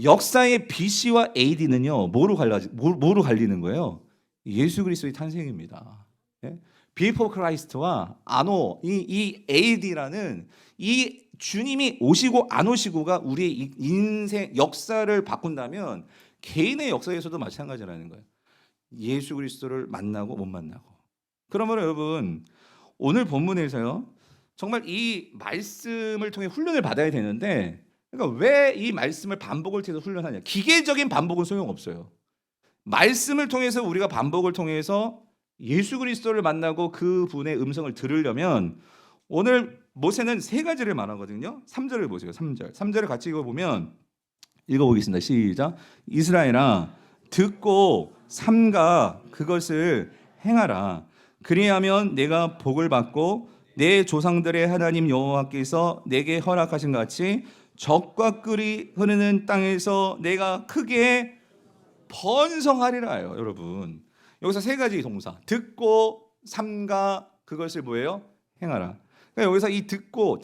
역사의 BC와 AD는요 뭐로 갈리는 거예요? 예수 그리스도의 탄생입니다. 예? Before Christ와 아노, 이 AD라는 이 주님이 오시고 안 오시고가 우리의 인생 역사를 바꾼다면 개인의 역사에서도 마찬가지라는 거예요. 예수 그리스도를 만나고 못 만나고. 그러면 여러분 오늘 본문에서요 정말 이 말씀을 통해 훈련을 받아야 되는데, 그러니까 왜 이 말씀을 반복을 통해서 훈련하냐? 기계적인 반복은 소용없어요. 말씀을 통해서 우리가 반복을 통해서 예수 그리스도를 만나고 그분의 음성을 들으려면, 오늘 모세는 세 가지를 말하거든요. 3절을 보세요. 3절을 같이 읽어보겠습니다. 시작. 이스라엘아 듣고 삼가 그것을 행하라. 그리하면 내가 복을 받고 내 조상들의 하나님 여호와께서 내게 허락하신 같이 적과 꿀이 흐르는 땅에서 내가 크게 번성하리라요. 여러분 여기서 세 가지 동사, 듣고 삼가 그것을 뭐예요? 행하라. 그러니까 여기서 이 듣고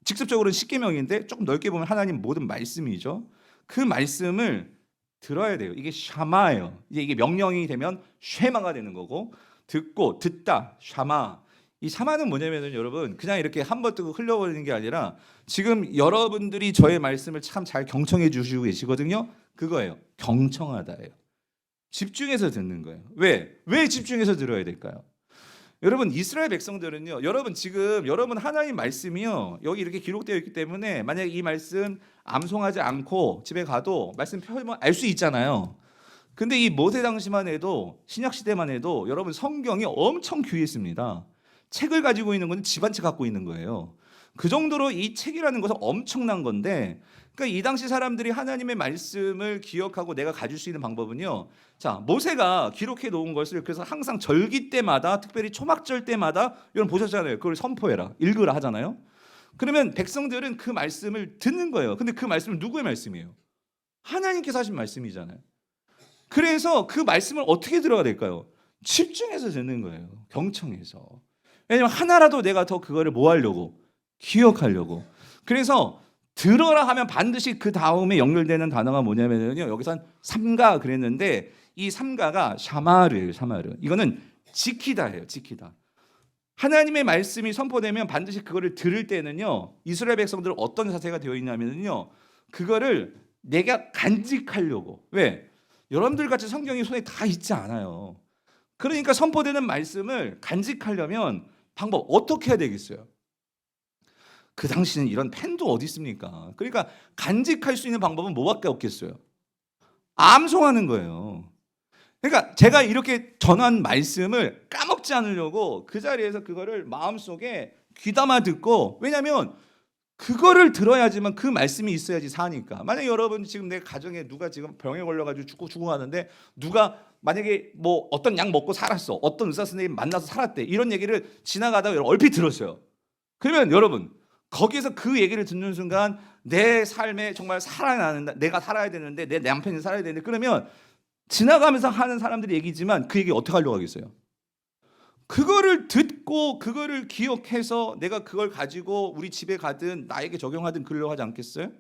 직접적으로는 십계명인데 조금 넓게 보면 하나님 모든 말씀이죠. 그 말씀을 들어야 돼요. 이게 샤마예요. 이게 명령이 되면 쉐마가 되는 거고, 듣고 듣다 샤마. 이 샤마는 뭐냐면은 여러분 그냥 이렇게 한 번 뜨고 흘려버리는 게 아니라, 지금 여러분들이 저의 말씀을 참 잘 경청해 주시고 계시거든요. 그거예요. 경청하다예요. 집중해서 듣는 거예요. 왜 집중해서 들어야 될까요? 여러분 이스라엘 백성들은요, 여러분 하나님 말씀이요 여기 이렇게 기록되어 있기 때문에 만약에 이 말씀 암송하지 않고 집에 가도 말씀 펴면 알 수 있잖아요. 근데 이 모세 당시만 해도, 신약 시대만 해도 여러분 성경이 엄청 귀했습니다. 책을 가지고 있는 건 집 한 채 갖고 있는 거예요. 그 정도로 이 책이라는 것은 엄청난 건데, 그러니까 이 당시 사람들이 하나님의 말씀을 기억하고 내가 가질 수 있는 방법은요. 자, 모세가 기록해 놓은 것을 그래서 항상 절기 때마다, 특별히 초막절 때마다, 여러분 보셨잖아요. 그걸 선포해라, 읽으라 하잖아요. 그러면 백성들은 그 말씀을 듣는 거예요. 근데 그 말씀은 누구의 말씀이에요? 하나님께서 하신 말씀이잖아요. 그래서 그 말씀을 어떻게 들어야 될까요? 집중해서 듣는 거예요. 경청해서. 왜냐면 하나라도 내가 더 그거를 뭐 하려고? 기억하려고. 그래서 들어라 하면 반드시 그 다음에 연결되는 단어가 뭐냐면요. 여기서 삼가 그랬는데 이 삼가가 샤마르예요. 샤마르. 이거는 지키다예요. 지키다. 하나님의 말씀이 선포되면 반드시 그거를 들을 때는요. 이스라엘 백성들은 어떤 자세가 되어 있냐면요. 그거를 내가 간직하려고. 왜? 여러분들 같이 성경이 손에 다 있지 않아요. 그러니까 선포되는 말씀을 간직하려면 방법 어떻게 해야 되겠어요? 그 당시는 이런 펜도 어디 있습니까? 그러니까 간직할 수 있는 방법은 뭐밖에 없겠어요? 암송하는 거예요. 그러니까 제가 이렇게 전한 말씀을 까먹지 않으려고 그 자리에서 그거를 마음속에 귀담아 듣고, 왜냐하면 그거를 들어야지만 그 말씀이 있어야지 사니까. 만약에 여러분 지금 내 가정에 누가 지금 병에 걸려가지고 죽어가는데 누가 만약에 뭐 어떤 약 먹고 살았어, 어떤 의사 선생님 만나서 살았대, 이런 얘기를 지나가다가 얼핏 들었어요. 그러면 여러분 거기에서 그 얘기를 듣는 순간 내 삶에 정말 살아나는, 내가 살아야 되는데 내 남편이 살아야 되는데, 그러면 지나가면서 하는 사람들이 얘기지만 그 얘기 어떻게 하려고 하겠어요? 그거를 듣고 그거를 기억해서 내가 그걸 가지고 우리 집에 가든 나에게 적용하든 그러려고 하지 않겠어요?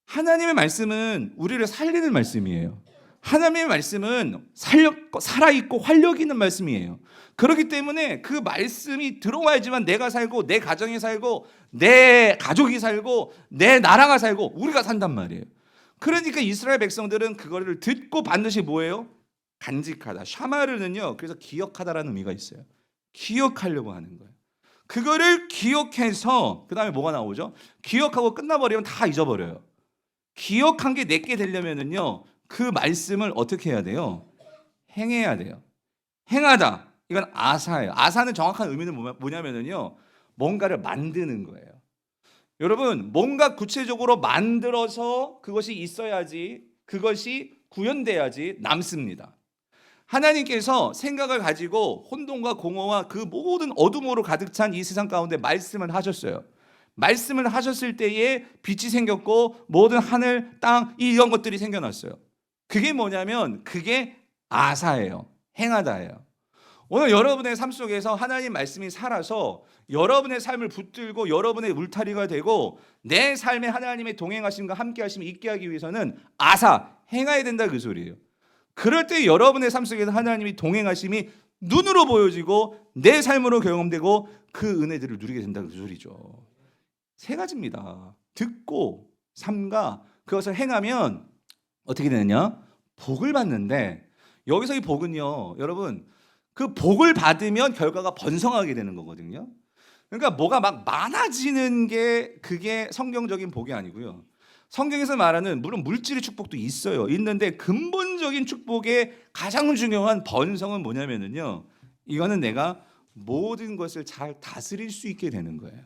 하나님의 말씀은 우리를 살리는 말씀이에요. 하나님의 말씀은 살아있고 활력 있는 말씀이에요. 그렇기 때문에 그 말씀이 들어와야지만 내가 살고 내 가정이 살고 내 가족이 살고 내 나라가 살고 우리가 산단 말이에요. 그러니까 이스라엘 백성들은 그거를 듣고 반드시 뭐예요? 간직하다. 샤마르는요. 그래서 기억하다라는 의미가 있어요. 기억하려고 하는 거예요. 그거를 기억해서 그다음에 뭐가 나오죠? 기억하고 끝나버리면 다 잊어버려요. 기억한 게 내게 되려면은요. 그 말씀을 어떻게 해야 돼요? 행해야 돼요. 행하다. 이건 아사예요. 아사는 정확한 의미는 뭐냐면은요. 뭔가를 만드는 거예요. 여러분, 뭔가 구체적으로 만들어서 그것이 있어야지, 그것이 구현돼야지 남습니다. 하나님께서 생각을 가지고 혼돈과 공허와 그 모든 어둠으로 가득 찬 이 세상 가운데 말씀을 하셨어요. 말씀을 하셨을 때에 빛이 생겼고 모든 하늘, 땅 이런 것들이 생겨났어요. 그게 뭐냐면 그게 아사예요. 행하다예요. 오늘 여러분의 삶 속에서 하나님 말씀이 살아서 여러분의 삶을 붙들고 여러분의 울타리가 되고 내 삶에 하나님의 동행하심과 함께하심이 있게 하기 위해서는 아사, 행해야 된다 그 소리예요. 그럴 때 여러분의 삶 속에서 하나님이 동행하심이 눈으로 보여지고 내 삶으로 경험되고 그 은혜들을 누리게 된다 그 소리죠. 세 가지입니다. 듣고 삼가 그것을 행하면 어떻게 되느냐? 복을 받는데, 여기서 이 복은요, 여러분 그 복을 받으면 결과가 번성하게 되는 거거든요. 그러니까 뭐가 막 많아지는 게 그게 성경적인 복이 아니고요. 성경에서 말하는 물론 물질의 축복도 있어요. 있는데 근본적인 축복의 가장 중요한 번성은 뭐냐면요. 이거는 내가 모든 것을 잘 다스릴 수 있게 되는 거예요.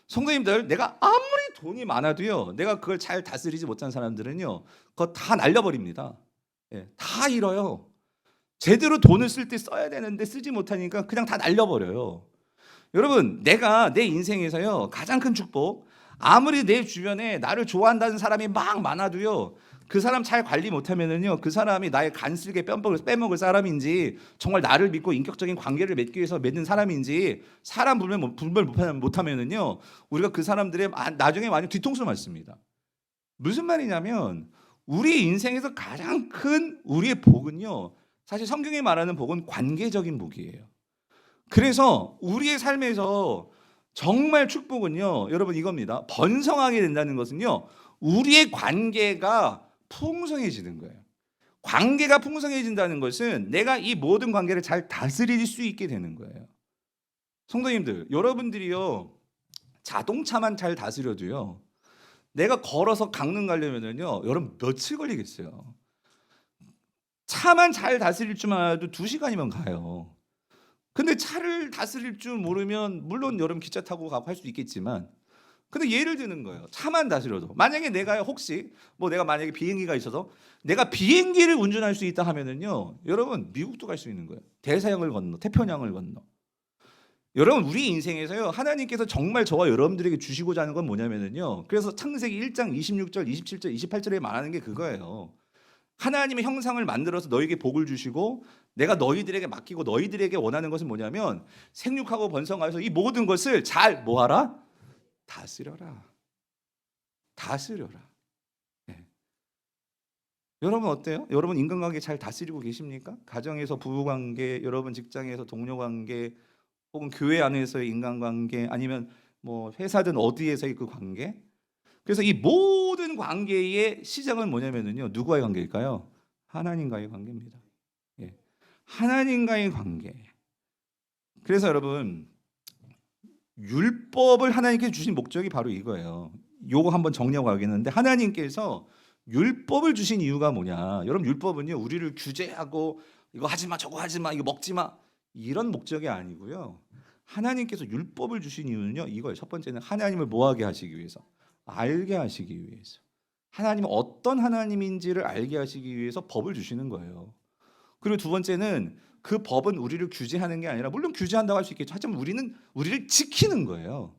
성도님들, 내가 아무리 돈이 많아도요. 내가 그걸 잘 다스리지 못한 사람들은요. 그거 다 날려버립니다. 예, 다 잃어요. 제대로 돈을 쓸 때 써야 되는데 쓰지 못하니까 그냥 다 날려버려요. 여러분, 내가 내 인생에서요 가장 큰 축복, 아무리 내 주변에 나를 좋아한다는 사람이 막 많아도요 그 사람 잘 관리 못하면은요 그 사람이 나의 간슬게 빼먹을 사람인지 정말 나를 믿고 인격적인 관계를 맺기 위해서 맺는 사람인지 사람 분별 못하면은요 우리가 그 사람들의 나중에 많이 뒤통수 맞습니다. 무슨 말이냐면 우리 인생에서 가장 큰 우리의 복은요, 사실 성경이 말하는 복은 관계적인 복이에요. 그래서 우리의 삶에서 정말 축복은요, 여러분 이겁니다. 번성하게 된다는 것은요, 우리의 관계가 풍성해지는 거예요. 관계가 풍성해진다는 것은 내가 이 모든 관계를 잘 다스릴 수 있게 되는 거예요. 성도님들, 여러분들이요 자동차만 잘 다스려도요, 내가 걸어서 강릉 가려면요, 여러분 며칠 걸리겠어요? 차만 잘 다스릴 줄만 알아도 2시간이면 가요. 근데 차를 다스릴 줄 모르면 물론 여러분 기차 타고 가고 할 수 있겠지만, 근데 예를 드는 거예요. 차만 다스려도 만약에 내가 혹시 뭐 내가 만약에 비행기가 있어서 내가 비행기를 운전할 수 있다 하면은요, 여러분 미국도 갈 수 있는 거예요. 대서양을 건너, 태평양을 건너. 여러분 우리 인생에서요, 하나님께서 정말 저와 여러분들에게 주시고자 하는 건 뭐냐면은요, 그래서 창세기 1장 26절, 27절, 28절에 말하는 게 그거예요. 하나님의 형상을 만들어서 너에게 복을 주시고 내가 너희들에게 맡기고 너희들에게 원하는 것은 뭐냐면 생육하고 번성하여서 이 모든 것을 잘 뭐하라? 다스려라. 다스려라. 네. 여러분 어때요? 여러분 인간관계 잘 다스리고 계십니까? 가정에서 부부관계, 여러분 직장에서 동료관계, 혹은 교회 안에서의 인간관계, 아니면 뭐 회사든 어디에서의 그 관계. 그래서 이 모든 관계의 시작은 뭐냐면요, 누구와의 관계일까요? 하나님과의 관계입니다. 예. 하나님과의 관계. 그래서 여러분 율법을 하나님께서 주신 목적이 바로 이거예요. 요거 한번 정리하고 가겠는데, 하나님께서 율법을 주신 이유가 뭐냐? 여러분 율법은요, 우리를 규제하고 이거 하지 마, 저거 하지 마, 이거 먹지 마, 이런 목적이 아니고요. 하나님께서 율법을 주신 이유는요, 이거예요. 첫 번째는 하나님을 뭐하게 하시기 위해서, 알게 하시기 위해서. 하나님은 어떤 하나님인지를 알게 하시기 위해서 법을 주시는 거예요. 그리고 두 번째는 그 법은 우리를 규제하는 게 아니라, 물론 규제한다고 할 수 있겠죠. 하지만 우리를 지키는 거예요.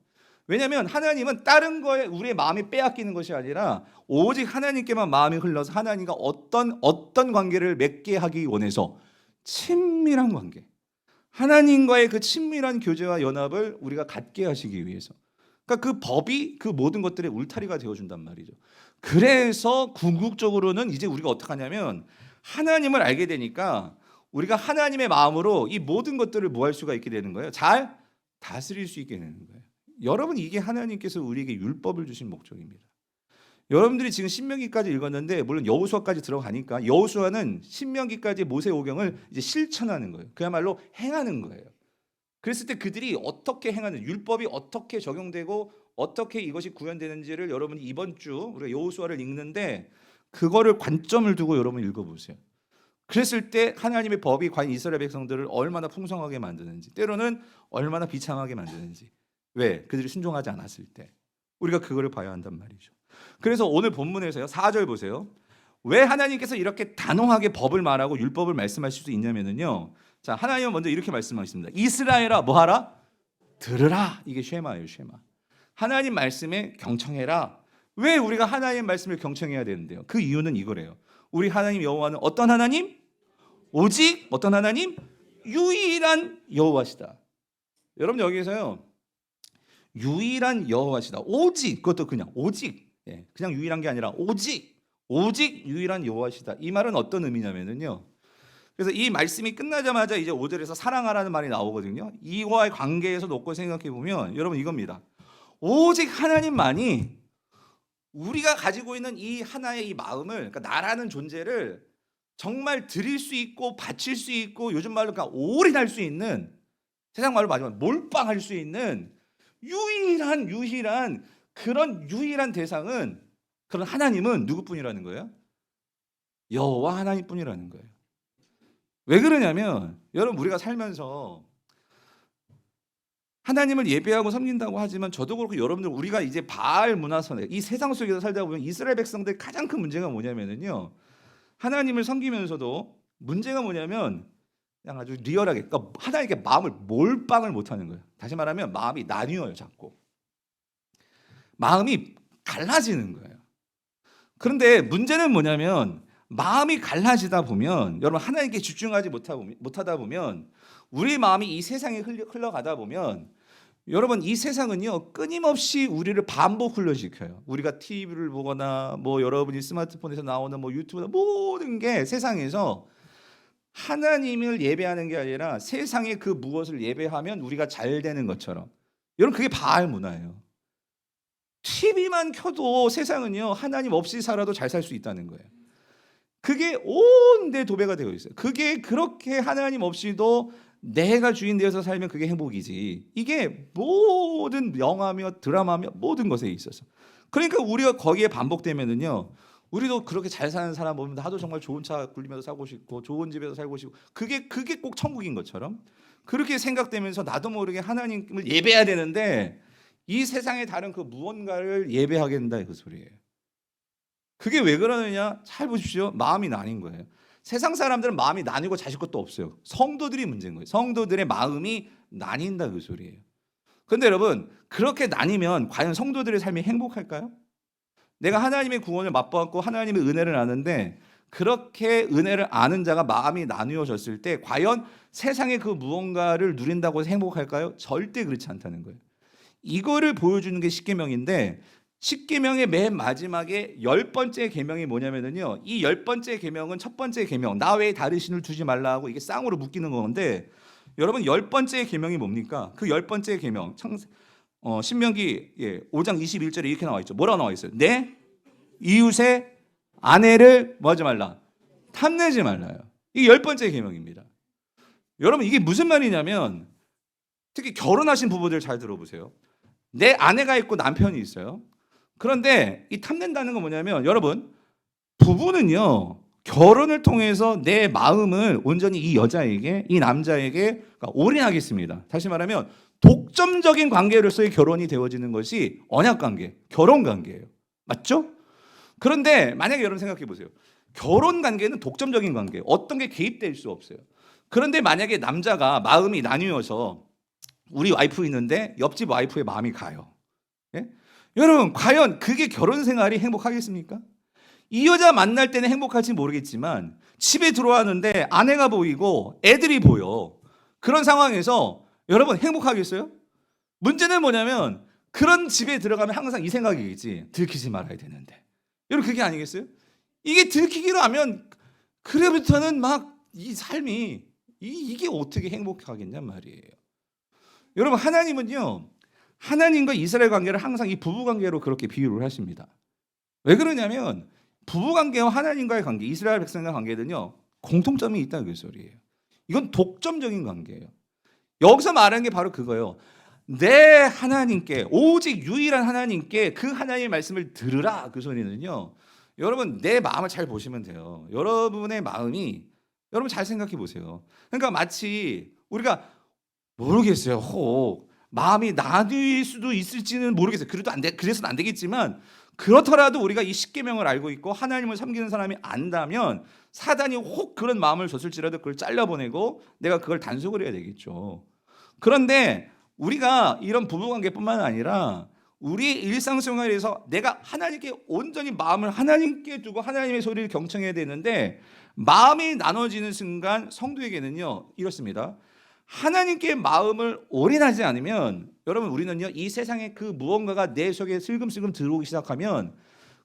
왜냐하면 하나님은 다른 거에 우리의 마음이 빼앗기는 것이 아니라 오직 하나님께만 마음이 흘러서 하나님과 어떤 관계를 맺게 하기 원해서, 친밀한 관계, 하나님과의 그 친밀한 교제와 연합을 우리가 갖게 하시기 위해서. 그러니까 그 법이 그 모든 것들의 울타리가 되어준단 말이죠. 그래서 궁극적으로는 이제 우리가 어떻게 하냐면, 하나님을 알게 되니까 우리가 하나님의 마음으로 이 모든 것들을 뭐 할 수가 있게 되는 거예요? 잘 다스릴 수 있게 되는 거예요. 여러분 이게 하나님께서 우리에게 율법을 주신 목적입니다. 여러분들이 지금 신명기까지 읽었는데, 물론 여호수아까지 들어가니까 여호수아는 신명기까지 모세오경을 이제 실천하는 거예요. 그야말로 행하는 거예요. 그랬을 때 그들이 어떻게 행하는, 율법이 어떻게 적용되고 어떻게 이것이 구현되는지를 여러분이 이번 주 우리가 여호수아를 읽는데 그거를 관점을 두고 여러분 읽어보세요. 그랬을 때 하나님의 법이 과연 이스라엘 백성들을 얼마나 풍성하게 만드는지, 때로는 얼마나 비참하게 만드는지. 왜? 그들이 순종하지 않았을 때. 우리가 그거를 봐야 한단 말이죠. 그래서 오늘 본문에서요, 4절 보세요. 왜 하나님께서 이렇게 단호하게 법을 말하고 율법을 말씀하실 수 있냐면요, 자, 하나님은 먼저 이렇게 말씀하십니다. 이스라엘아 뭐하라? 들으라. 이게 쉐마예요, 쉐마. 하나님 말씀에 경청해라. 왜 우리가 하나님 말씀을 경청해야 되는데요? 그 이유는 이거래요. 우리 하나님 여호와는 어떤 하나님? 오직 어떤 하나님? 유일한 여호와시다. 여러분 여기에서요, 유일한 여호와시다. 오직, 그것도 그냥 오직, 그냥 유일한 게 아니라 오직 유일한 여호와시다. 이 말은 어떤 의미냐면요, 그래서 이 말씀이 끝나자마자 이제 5절에서 사랑하라는 말이 나오거든요. 이와의 관계에서 놓고 생각해 보면 여러분 이겁니다. 오직 하나님만이 우리가 가지고 있는 이 하나의 이 마음을, 그러니까 나라는 존재를 정말 드릴 수 있고 바칠 수 있고, 요즘 말로 그러니까 올인할 수 있는, 세상 말로 말하면 몰빵할 수 있는 유일한 그런 유일한 대상은, 그런 하나님은 누구뿐이라는 거예요? 여호와 하나님뿐이라는 거예요. 왜 그러냐면 여러분 우리가 살면서 하나님을 예배하고 섬긴다고 하지만, 저도 그렇고 여러분들, 우리가 이제 바알 문화선에 이 세상 속에서 살다 보면 이스라엘 백성들의 가장 큰 문제가 뭐냐면요, 하나님을 섬기면서도 문제가 뭐냐면 그냥 아주 리얼하게, 그러니까 하나님께 마음을 몰빵을 못하는 거예요. 다시 말하면 마음이 나뉘어요. 자꾸 마음이 갈라지는 거예요. 그런데 문제는 뭐냐면, 마음이 갈라지다 보면 여러분 하나님께 집중하지 못하다 보면, 우리 마음이 이 세상에 흘러가다 보면 여러분 이 세상은요, 끊임없이 우리를 반복 훈련시켜요. 우리가 TV를 보거나 뭐 여러분이 스마트폰에서 나오는 뭐 유튜브나 모든 게 세상에서 하나님을 예배하는 게 아니라 세상의 그 무엇을 예배하면 우리가 잘 되는 것처럼, 여러분 그게 바알 문화예요. TV만 켜도 세상은요, 하나님 없이 살아도 잘 살 수 있다는 거예요. 그게 온데 도배가 되어 있어요. 그게 그렇게 하나님 없이도 내가 주인 되어서 살면 그게 행복이지. 이게 모든 영화며 드라마며 모든 것에 있어서. 그러니까 우리가 거기에 반복되면은요, 우리도 그렇게 잘 사는 사람 보면 나도 정말 좋은 차 굴리면서 살고 싶고 좋은 집에서 살고 싶고 그게 꼭 천국인 것처럼 그렇게 생각되면서 나도 모르게 하나님을 예배해야 되는데 이 세상에 다른 그 무언가를 예배하게 된다 그 소리예요. 그게 왜 그러느냐? 잘 보십시오. 마음이 나뉜 거예요. 세상 사람들은 마음이 나뉘고 자식 것도 없어요. 성도들이 문제인 거예요. 성도들의 마음이 나뉜다 그 소리예요. 그런데 여러분 그렇게 나뉘면 과연 성도들의 삶이 행복할까요? 내가 하나님의 구원을 맛보았고 하나님의 은혜를 아는데 그렇게 은혜를 아는 자가 마음이 나뉘어졌을 때 과연 세상의 그 무언가를 누린다고 해서 행복할까요? 절대 그렇지 않다는 거예요. 이거를 보여주는 게 십계명인데 십계명의 맨 마지막에 10번째 계명이 뭐냐면요. 이 10번째 계명은 첫 번째 계명 나 외에 다른 신을 두지 말라 하고 이게 쌍으로 묶이는 건데 여러분 10번째 계명이 뭡니까? 그 10번째 계명 신명기 5장 21절에 이렇게 나와 있죠. 뭐라고 나와 있어요? 내 이웃의 아내를 뭐 하지 말라? 탐내지 말라요. 이게 10번째 계명입니다. 여러분 이게 무슨 말이냐면 특히 결혼하신 부부들 잘 들어보세요. 내 아내가 있고 남편이 있어요. 그런데 이 탐낸다는 건 뭐냐면 여러분 부부는요 결혼을 통해서 내 마음을 온전히 이 여자에게 이 남자에게 올인하겠습니다. 다시 말하면 독점적인 관계로서의 결혼이 되어지는 것이 언약관계, 결혼관계예요. 맞죠? 그런데 만약에 여러분 생각해 보세요. 결혼관계는 독점적인 관계예요. 어떤 게 개입될 수 없어요. 그런데 만약에 남자가 마음이 나뉘어서 우리 와이프 있는데 옆집 와이프의 마음이 가요. 예? 여러분 과연 그게 결혼 생활이 행복하겠습니까? 이 여자 만날 때는 행복할지 모르겠지만 집에 들어왔는데 아내가 보이고 애들이 보여. 그런 상황에서 여러분 행복하겠어요? 문제는 뭐냐면 그런 집에 들어가면 항상 이 생각이겠지. 들키지 말아야 되는데. 여러분 그게 아니겠어요? 이게 들키기로 하면 그래부터는 막 이 삶이 이게 어떻게 행복하겠냔 말이에요. 여러분 하나님은요. 하나님과 이스라엘 관계를 항상 이 부부 관계로 그렇게 비유를 하십니다. 왜 그러냐면 부부 관계와 하나님과의 관계, 이스라엘 백성과의 관계는요. 공통점이 있다는 그 소리예요. 이건 독점적인 관계예요. 여기서 말하는 게 바로 그거예요. 내 하나님께 오직 유일한 하나님께 그 하나님의 말씀을 들으라 그 소리는요. 여러분 내 마음을 잘 보시면 돼요. 여러분의 마음이 여러분 잘 생각해 보세요. 그러니까 마치 우리가 모르겠어요. 혹 마음이 나뉠 수도 있을지는 모르겠어요. 그래도 안 돼. 그래서는 안 되겠지만 그렇더라도 우리가 이 십계명을 알고 있고 하나님을 섬기는 사람이 안다면 사단이 혹 그런 마음을 줬을지라도 그걸 잘라보내고 내가 그걸 단속을 해야 되겠죠. 그런데 우리가 이런 부부관계뿐만 아니라 우리 일상생활에서 내가 하나님께 온전히 마음을 하나님께 두고 하나님의 소리를 경청해야 되는데 마음이 나눠지는 순간 성도에게는요 이렇습니다. 하나님께 마음을 올인하지 않으면 여러분 우리는요 이 세상의 그 무언가가 내 속에 슬금슬금 들어오기 시작하면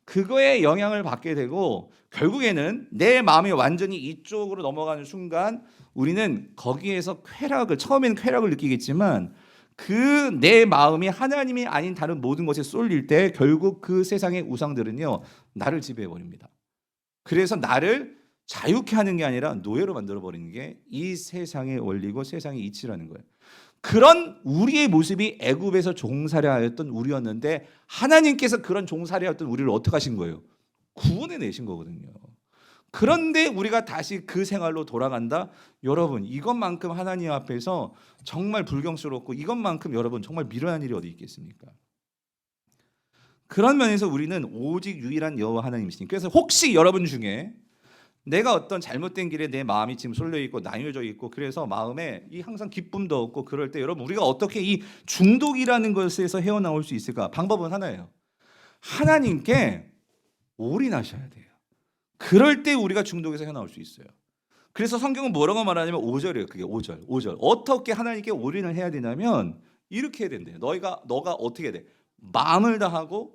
그거에 영향을 받게 되고 결국에는 내 마음이 완전히 이쪽으로 넘어가는 순간 우리는 거기에서 처음에는 쾌락을 느끼겠지만 그 내 마음이 하나님이 아닌 다른 모든 것에 쏠릴 때 결국 그 세상의 우상들은요 나를 지배해 버립니다. 그래서 나를 자유케 하는 게 아니라 노예로 만들어 버리는 게 이 세상의 원리고 세상의 이치라는 거예요. 그런 우리의 모습이 애굽에서 종살이하였던 우리였는데 하나님께서 그런 종살이하였던 우리를 어떻게 하신 거예요? 구원해 내신 거거든요. 그런데 우리가 다시 그 생활로 돌아간다? 여러분 이것만큼 하나님 앞에서 정말 불경스럽고 이것만큼 여러분 정말 미련한 일이 어디 있겠습니까? 그런 면에서 우리는 오직 유일한 여호와 하나님이시니 그래서 혹시 여러분 중에 내가 어떤 잘못된 길에 내 마음이 지금 쏠려 있고 나뉘어져 있고 그래서 마음에 이 항상 기쁨도 없고 그럴 때 여러분 우리가 어떻게 이 중독이라는 것에서 헤어나올 수 있을까? 방법은 하나예요. 하나님께 올인하셔야 돼요. 그럴 때 우리가 중독에서 헤어나올 수 있어요. 그래서 성경은 뭐라고 말하냐면 5절이에요. 그게 5절. 어떻게 하나님께 올인을 해야 되냐면 이렇게 해야 된대요. 너가 어떻게 해야 돼? 마음을 다하고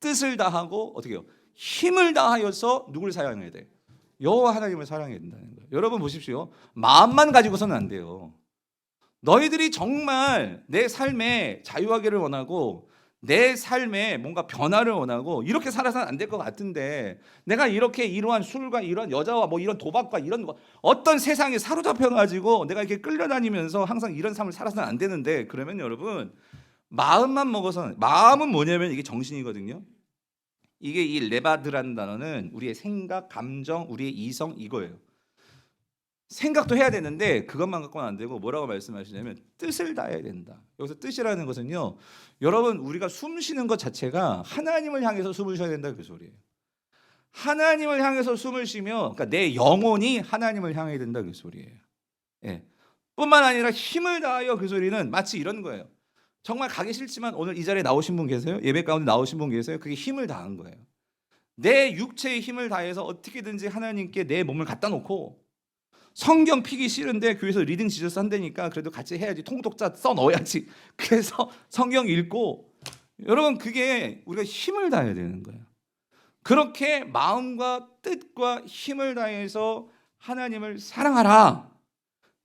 뜻을 다하고 어떻게 해요? 힘을 다하여서 누굴 사랑해야 돼? 여호와 하나님을 사랑해야 된다는 거예요. 여러분 보십시오. 마음만 가지고서는 안 돼요. 너희들이 정말 내 삶에 자유하기를 원하고 내 삶에 뭔가 변화를 원하고 이렇게 살아서는 안 될 것 같은데 내가 이렇게 이러한 술과 이러한 여자와 뭐 이런 도박과 이런 어떤 세상에 사로잡혀가지고 내가 이렇게 끌려다니면서 항상 이런 삶을 살아서는 안 되는데 그러면 여러분 마음만 먹어서는 마음은 뭐냐면 이게 정신이거든요. 이게 이 레바드라는 단어는 우리의 생각, 감정, 우리의 이성 이거예요. 생각도 해야 되는데 그것만 갖고는 안 되고 뭐라고 말씀하시냐면 뜻을 다해야 된다. 여기서 뜻이라는 것은요, 여러분 우리가 숨 쉬는 것 자체가 하나님을 향해서 숨을 쉬어야 된다 그 소리예요. 하나님을 향해서 숨을 쉬며, 그러니까 내 영혼이 하나님을 향해야 된다 그 소리예요. 예. 뿐만 아니라 힘을 다하여 그 소리는 마치 이런 거예요. 정말 가기 싫지만 오늘 이 자리에 나오신 분 계세요? 예배 가운데 나오신 분 계세요? 그게 힘을 다한 거예요. 내 육체의 힘을 다해서 어떻게든지 하나님께 내 몸을 갖다 놓고, 성경 피기 싫은데 교회에서 리딩 지저스 한다니까 그래도 같이 해야지, 통독자 써 넣어야지. 그래서 성경 읽고, 여러분 그게 우리가 힘을 다해야 되는 거예요. 그렇게 마음과 뜻과 힘을 다해서 하나님을 사랑하라.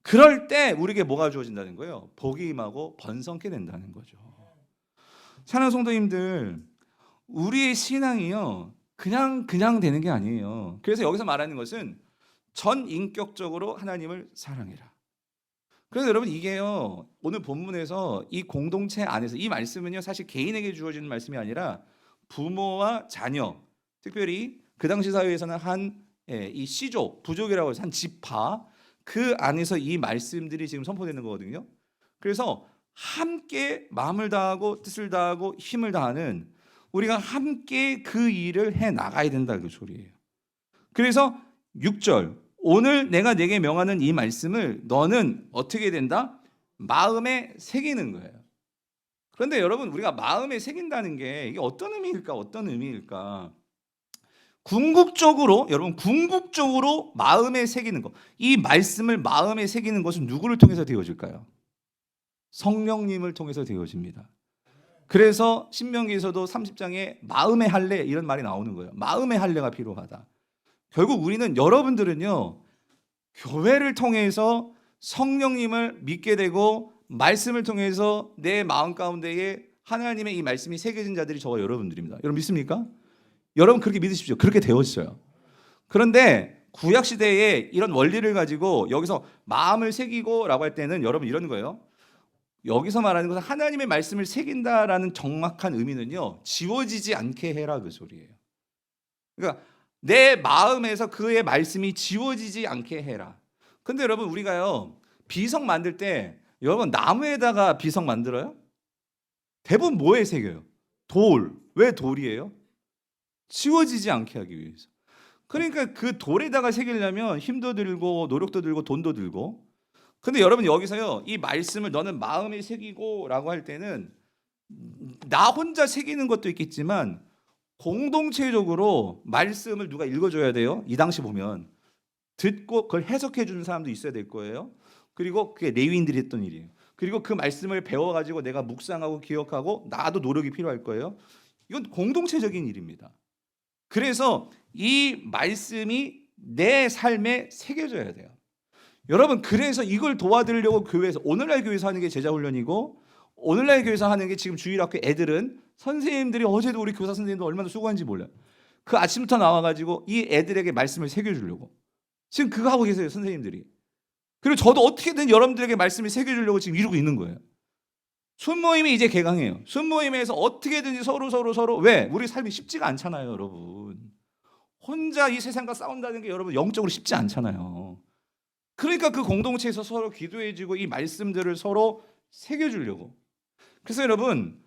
그럴 때 우리에게 뭐가 주어진다는 거예요? 복이 임하고 번성케 된다는 거죠. 사랑하는 성도님들, 우리의 신앙이요 그냥 되는 게 아니에요. 그래서 여기서 말하는 것은 전인격적으로 하나님을 사랑해라. 그래서 여러분 이게요, 오늘 본문에서 이 공동체 안에서 이 말씀은요 사실 개인에게 주어지는 말씀이 아니라 부모와 자녀, 특별히 그 당시 사회에서는 이 시족, 부족이라고 해서 한 지파, 그 안에서 이 말씀들이 지금 선포되는 거거든요. 그래서 함께 마음을 다하고 뜻을 다하고 힘을 다하는, 우리가 함께 그 일을 해 나가야 된다 그 소리예요. 그래서 6절, 오늘 내가 내게 명하는 이 말씀을 너는 어떻게 된다? 마음에 새기는 거예요. 그런데 여러분 우리가 마음에 새긴다는 게 이게 어떤 의미일까? 궁극적으로, 여러분 궁극적으로 마음에 새기는 것, 이 말씀을 마음에 새기는 것은 누구를 통해서 되어질까요? 성령님을 통해서 되어집니다. 그래서 신명기에서도 30장에 마음의 할례 이런 말이 나오는 거예요. 마음의 할례가 필요하다. 결국 우리는, 여러분들은요 교회를 통해서 성령님을 믿게 되고 말씀을 통해서 내 마음 가운데에 하나님의 이 말씀이 새겨진 자들이 저와 여러분들입니다. 여러분 믿습니까? 여러분 그렇게 믿으십시오. 그렇게 되었어요. 그런데 구약 시대에 이런 원리를 가지고 여기서 마음을 새기고 라고 할 때는 여러분 이런 거예요. 여기서 말하는 것은 하나님의 말씀을 새긴다라는 정확한 의미는요, 지워지지 않게 해라 그 소리예요. 그러니까 내 마음에서 그의 말씀이 지워지지 않게 해라. 근데 여러분 우리가요 비석 만들 때, 여러분 나무에다가 비석 만들어요? 대부분 뭐에 새겨요? 돌. 왜 돌이에요? 지워지지 않게 하기 위해서. 그러니까 그 돌에다가 새기려면 힘도 들고 노력도 들고 돈도 들고. 근데 여러분 여기서요 이 말씀을 너는 마음에 새기고 라고 할 때는 나 혼자 새기는 것도 있겠지만 공동체적으로 말씀을 누가 읽어줘야 돼요. 이 당시 보면 듣고 그걸 해석해 주는 사람도 있어야 될 거예요. 그리고 그게 레위인들이 했던 일이에요. 그리고 그 말씀을 배워가지고 내가 묵상하고 기억하고 나도 노력이 필요할 거예요. 이건 공동체적인 일입니다. 그래서 이 말씀이 내 삶에 새겨져야 돼요. 여러분 그래서 이걸 도와드리려고 교회에서, 오늘날 교회에서 하는 게 제자훈련이고, 오늘날 교회에서 하는 게 지금 주일학교 애들은, 선생님들이 어제도 우리 교사 선생님도 얼마나 수고한지 몰라요. 그 아침부터 나와가지고 이 애들에게 말씀을 새겨주려고 지금 그거 하고 계세요 선생님들이. 그리고 저도 어떻게든 여러분들에게 말씀을 새겨주려고 지금 이루고 있는 거예요. 순모임이 이제 개강해요. 순모임에서 어떻게든지 서로 왜? 우리 삶이 쉽지가 않잖아요 여러분. 혼자 이 세상과 싸운다는 게 여러분 영적으로 쉽지 않잖아요. 그러니까 그 공동체에서 서로 기도해주고 이 말씀들을 서로 새겨주려고. 그래서 여러분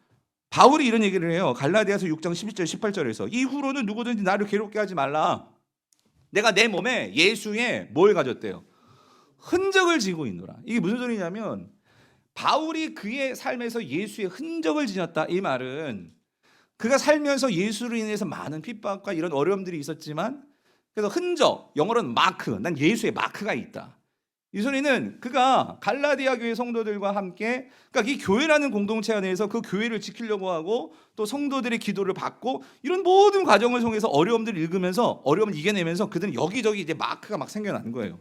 바울이 이런 얘기를 해요. 갈라디아서 6장 11절 18절에서 이후로는 누구든지 나를 괴롭게 하지 말라. 내가 내 몸에 예수의 뭘 가졌대요? 흔적을 지고 있노라. 이게 무슨 소리냐면 바울이 그의 삶에서 예수의 흔적을 지녔다. 이 말은 그가 살면서 예수로 인해서 많은 핍박과 이런 어려움들이 있었지만, 그래서 흔적, 영어로는 마크, 난 예수의 마크가 있다. 이 소리는 그가 갈라디아 교회 성도들과 함께, 그러니까 이 교회라는 공동체 안에서 그 교회를 지키려고 하고 또 성도들의 기도를 받고 이런 모든 과정을 통해서 어려움들을 읽으면서 어려움을 이겨내면서 그들은 여기저기 이제 마크가 막 생겨나는 거예요.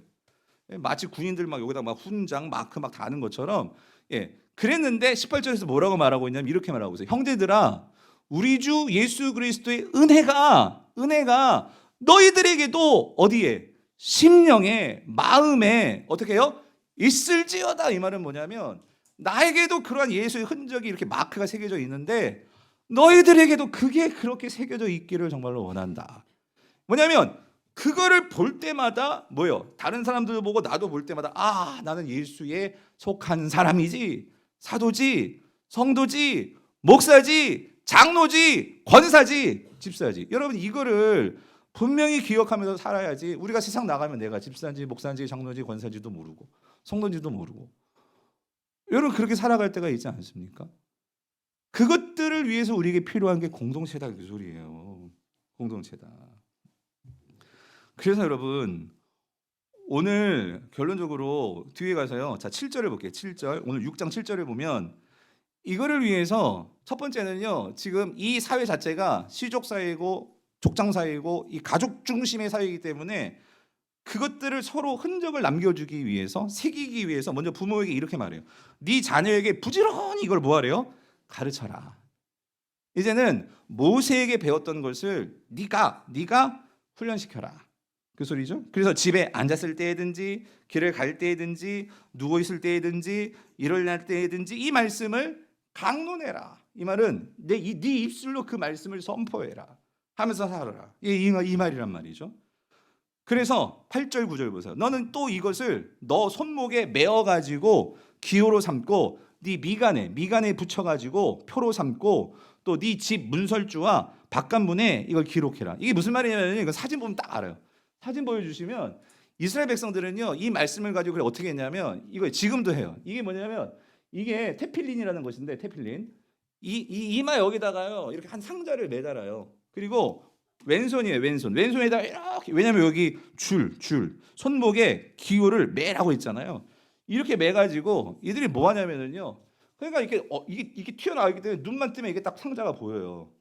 마치 군인들 막 여기다 막 훈장 마크 막 다는 것처럼. 그랬는데 18절에서 뭐라고 말하고 있냐면 이렇게 말하고 있어요. 형제들아, 우리 주 예수 그리스도의 은혜가 너희들에게도 어디에? 심령에, 마음에 어떻게 해요? 있을지어다. 이 말은 뭐냐면 나에게도 그러한 예수의 흔적이 이렇게 마크가 새겨져 있는데 너희들에게도 그게 그렇게 새겨져 있기를 정말로 원한다. 뭐냐면 그거를 볼 때마다 뭐요? 다른 사람들 보고 나도 볼 때마다 나는 예수에 속한 사람이지, 사도지, 성도지, 목사지, 장로지, 권사지, 집사지. 여러분 이거를 분명히 기억하면서 살아야지. 우리가 세상 나가면 내가 집사인지 목사인지 장로인지 권사인지도 모르고 성도인지도 모르고, 여러분 그렇게 살아갈 때가 있지 않습니까? 그것들을 위해서 우리에게 필요한 게 공동체다, 그 소리예요. 공동체다. 그래서 여러분 오늘 결론적으로 뒤에 가서요, 자 7절을 볼게요. 7절, 오늘 6장 7절을 보면 이거를 위해서 첫 번째는요, 지금 이 사회 자체가 시족 사회이고 족장 사회이고 이 가족 중심의 사회이기 때문에 그것들을 서로 흔적을 남겨주기 위해서, 새기기 위해서 먼저 부모에게 이렇게 말해요. 네 자녀에게 부지런히 이걸 뭐하래요? 가르쳐라. 이제는 모세에게 배웠던 것을 네가 훈련시켜라, 그 소리죠. 그래서 집에 앉았을 때든지 길을 갈 때든지 누워 있을 때든지 일어날 때든지 이 말씀을 강론해라. 이 말은 네 입술로 그 말씀을 선포해라 하면서 살아라. 이 말이란 말이죠. 그래서 8절 9절 보세요. 너는 또 이것을 너 손목에 메어 가지고 기호로 삼고 네 미간에 붙여 가지고 표로 삼고 또 네 집 문설주와 바깥문에 이걸 기록해라. 이게 무슨 말이냐면 이거 사진 보면 딱 알아요. 사진 보여주시면 이스라엘 백성들은요 이 말씀을 가지고 그래 어떻게 했냐면 이거 지금도 해요. 이게 뭐냐면 이게 테필린이라는 것인데, 테필린 이 이마 여기다가요 이렇게 한 상자를 매달아요. 그리고 왼손이에요. 왼손에다가 이렇게, 왜냐면 여기 줄 손목에 기호를 매라고 있잖아요. 이렇게 매가지고 이들이 뭐 하냐면은요, 그러니까 이게 튀어나오기 때문에 눈만 뜨면 이게 딱 상자가 보여요.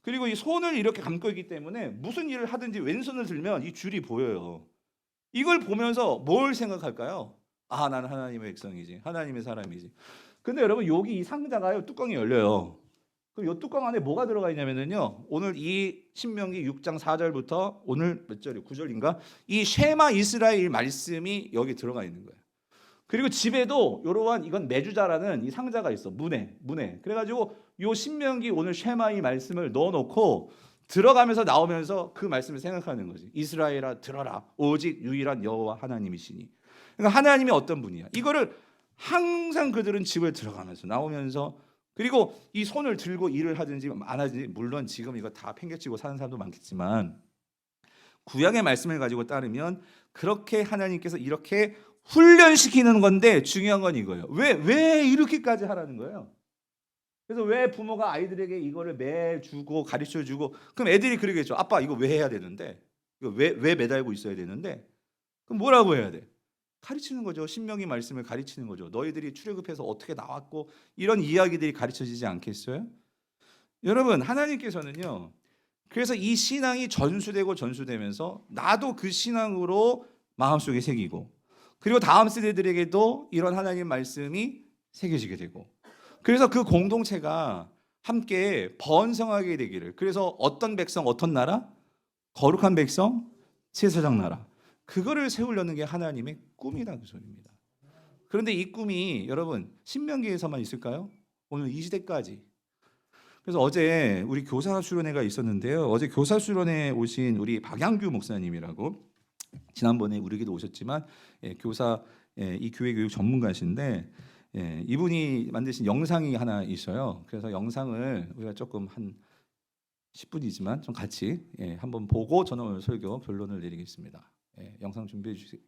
그리고 이 손을 이렇게 감고 있기 때문에 무슨 일을 하든지 왼손을 들면 이 줄이 보여요. 이걸 보면서 뭘 생각할까요? 나는 하나님의 백성이지, 하나님의 사람이지. 근데 여러분 여기 이 상자가요 뚜껑이 열려요. 그럼 이 뚜껑 안에 뭐가 들어가 있냐면은요, 오늘 이 신명기 6장 4절부터 오늘 몇 절이 9절인가 이 쉐마 이스라엘 말씀이 여기 들어가 있는 거예요. 그리고 집에도 이러한 이건 메주자라는 이 상자가 있어. 문에. 그래가지고 요 신명기 오늘 쉐마의 말씀을 넣어놓고 들어가면서 나오면서 그 말씀을 생각하는 거지. 이스라엘아 들어라. 오직 유일한 여호와 하나님이시니. 그러니까 하나님이 어떤 분이야. 이거를 항상 그들은 집을 들어가면서 나오면서, 그리고 이 손을 들고 일을 하든지 안 하든지, 물론 지금 이거 다 팽개치고 사는 사람도 많겠지만 구약의 말씀을 가지고 따르면 그렇게 하나님께서 이렇게 훈련시키는 건데, 중요한 건 이거예요. 왜 이렇게까지 하라는 거예요? 그래서 왜 부모가 아이들에게 이거를 매주고 가르쳐주고, 그럼 애들이 그러겠죠. 아빠 이거 왜 해야 되는데, 이거 왜 매달고 있어야 되는데, 그럼 뭐라고 해야 돼? 가르치는 거죠. 신명기 말씀을 가르치는 거죠. 너희들이 출애굽해서 어떻게 나왔고 이런 이야기들이 가르쳐지지 않겠어요? 여러분 하나님께서는요, 그래서 이 신앙이 전수되면서 나도 그 신앙으로 마음속에 새기고, 그리고 다음 세대들에게도 이런 하나님 말씀이 새겨지게 되고, 그래서 그 공동체가 함께 번성하게 되기를, 그래서 어떤 백성 어떤 나라? 거룩한 백성 제사장 나라, 그거를 세우려는 게 하나님의 꿈이다, 그 소리입니다. 그런데 이 꿈이 여러분 신명기에서만 있을까요? 오늘 이 시대까지. 그래서 어제 우리 교사 수련회가 있었는데요. 어제 교사 수련회 오신 우리 박양규 목사님이라고, 지난번에 우리에게도 오셨지만 교사 이 교회 교육 전문가신데, 이분이 만드신 영상이 하나 있어요. 그래서 영상을 우리가 조금 한 10분이지만 좀 같이 한번 보고 저는 오늘 설교 결론을 내리겠습니다. 영상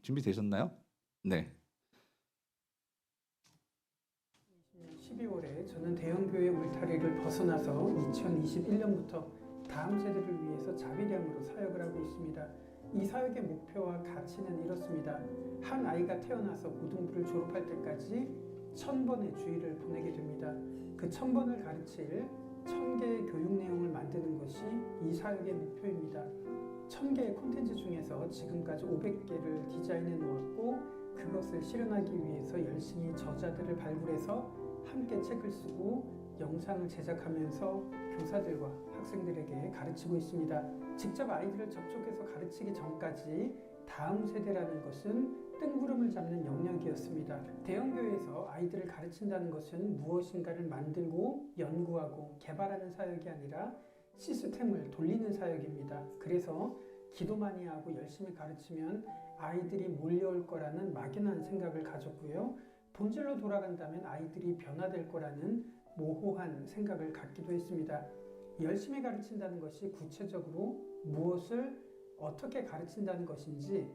준비되셨나요? 네. 12월에 저는 대형교회 울타리를 벗어나서 2021년부터 다음 세대를 위해서 자비량으로 사역을 하고 있습니다. 이 사역의 목표와 가치는 이렇습니다. 한 아이가 태어나서 고등부를 졸업할 때까지 1000번의 주일을 보내게 됩니다. 그 1000번을 가르칠 1000개의 교육 내용을 만드는 것이 이 사역의 목표입니다. 1000개의 콘텐츠 중에서 지금까지 500개를 디자인해 놓았고, 그것을 실현하기 위해서 열심히 저자들을 발굴해서 함께 책을 쓰고 영상을 제작하면서 교사들과 학생들에게 가르치고 있습니다. 직접 아이들을 접촉해서 가르치기 전까지 다음 세대라는 것은 뜬구름을 잡는 영역이었습니다. 대형교회에서 아이들을 가르친다는 것은 무엇인가를 만들고 연구하고 개발하는 사역이 아니라 시스템을 돌리는 사역입니다. 그래서 기도 많이 하고 열심히 가르치면 아이들이 몰려올 거라는 막연한 생각을 가졌고요. 본질로 돌아간다면 아이들이 변화될 거라는 모호한 생각을 갖기도 했습니다. 열심히 가르친다는 것이 구체적으로 무엇을 어떻게 가르친다는 것인지,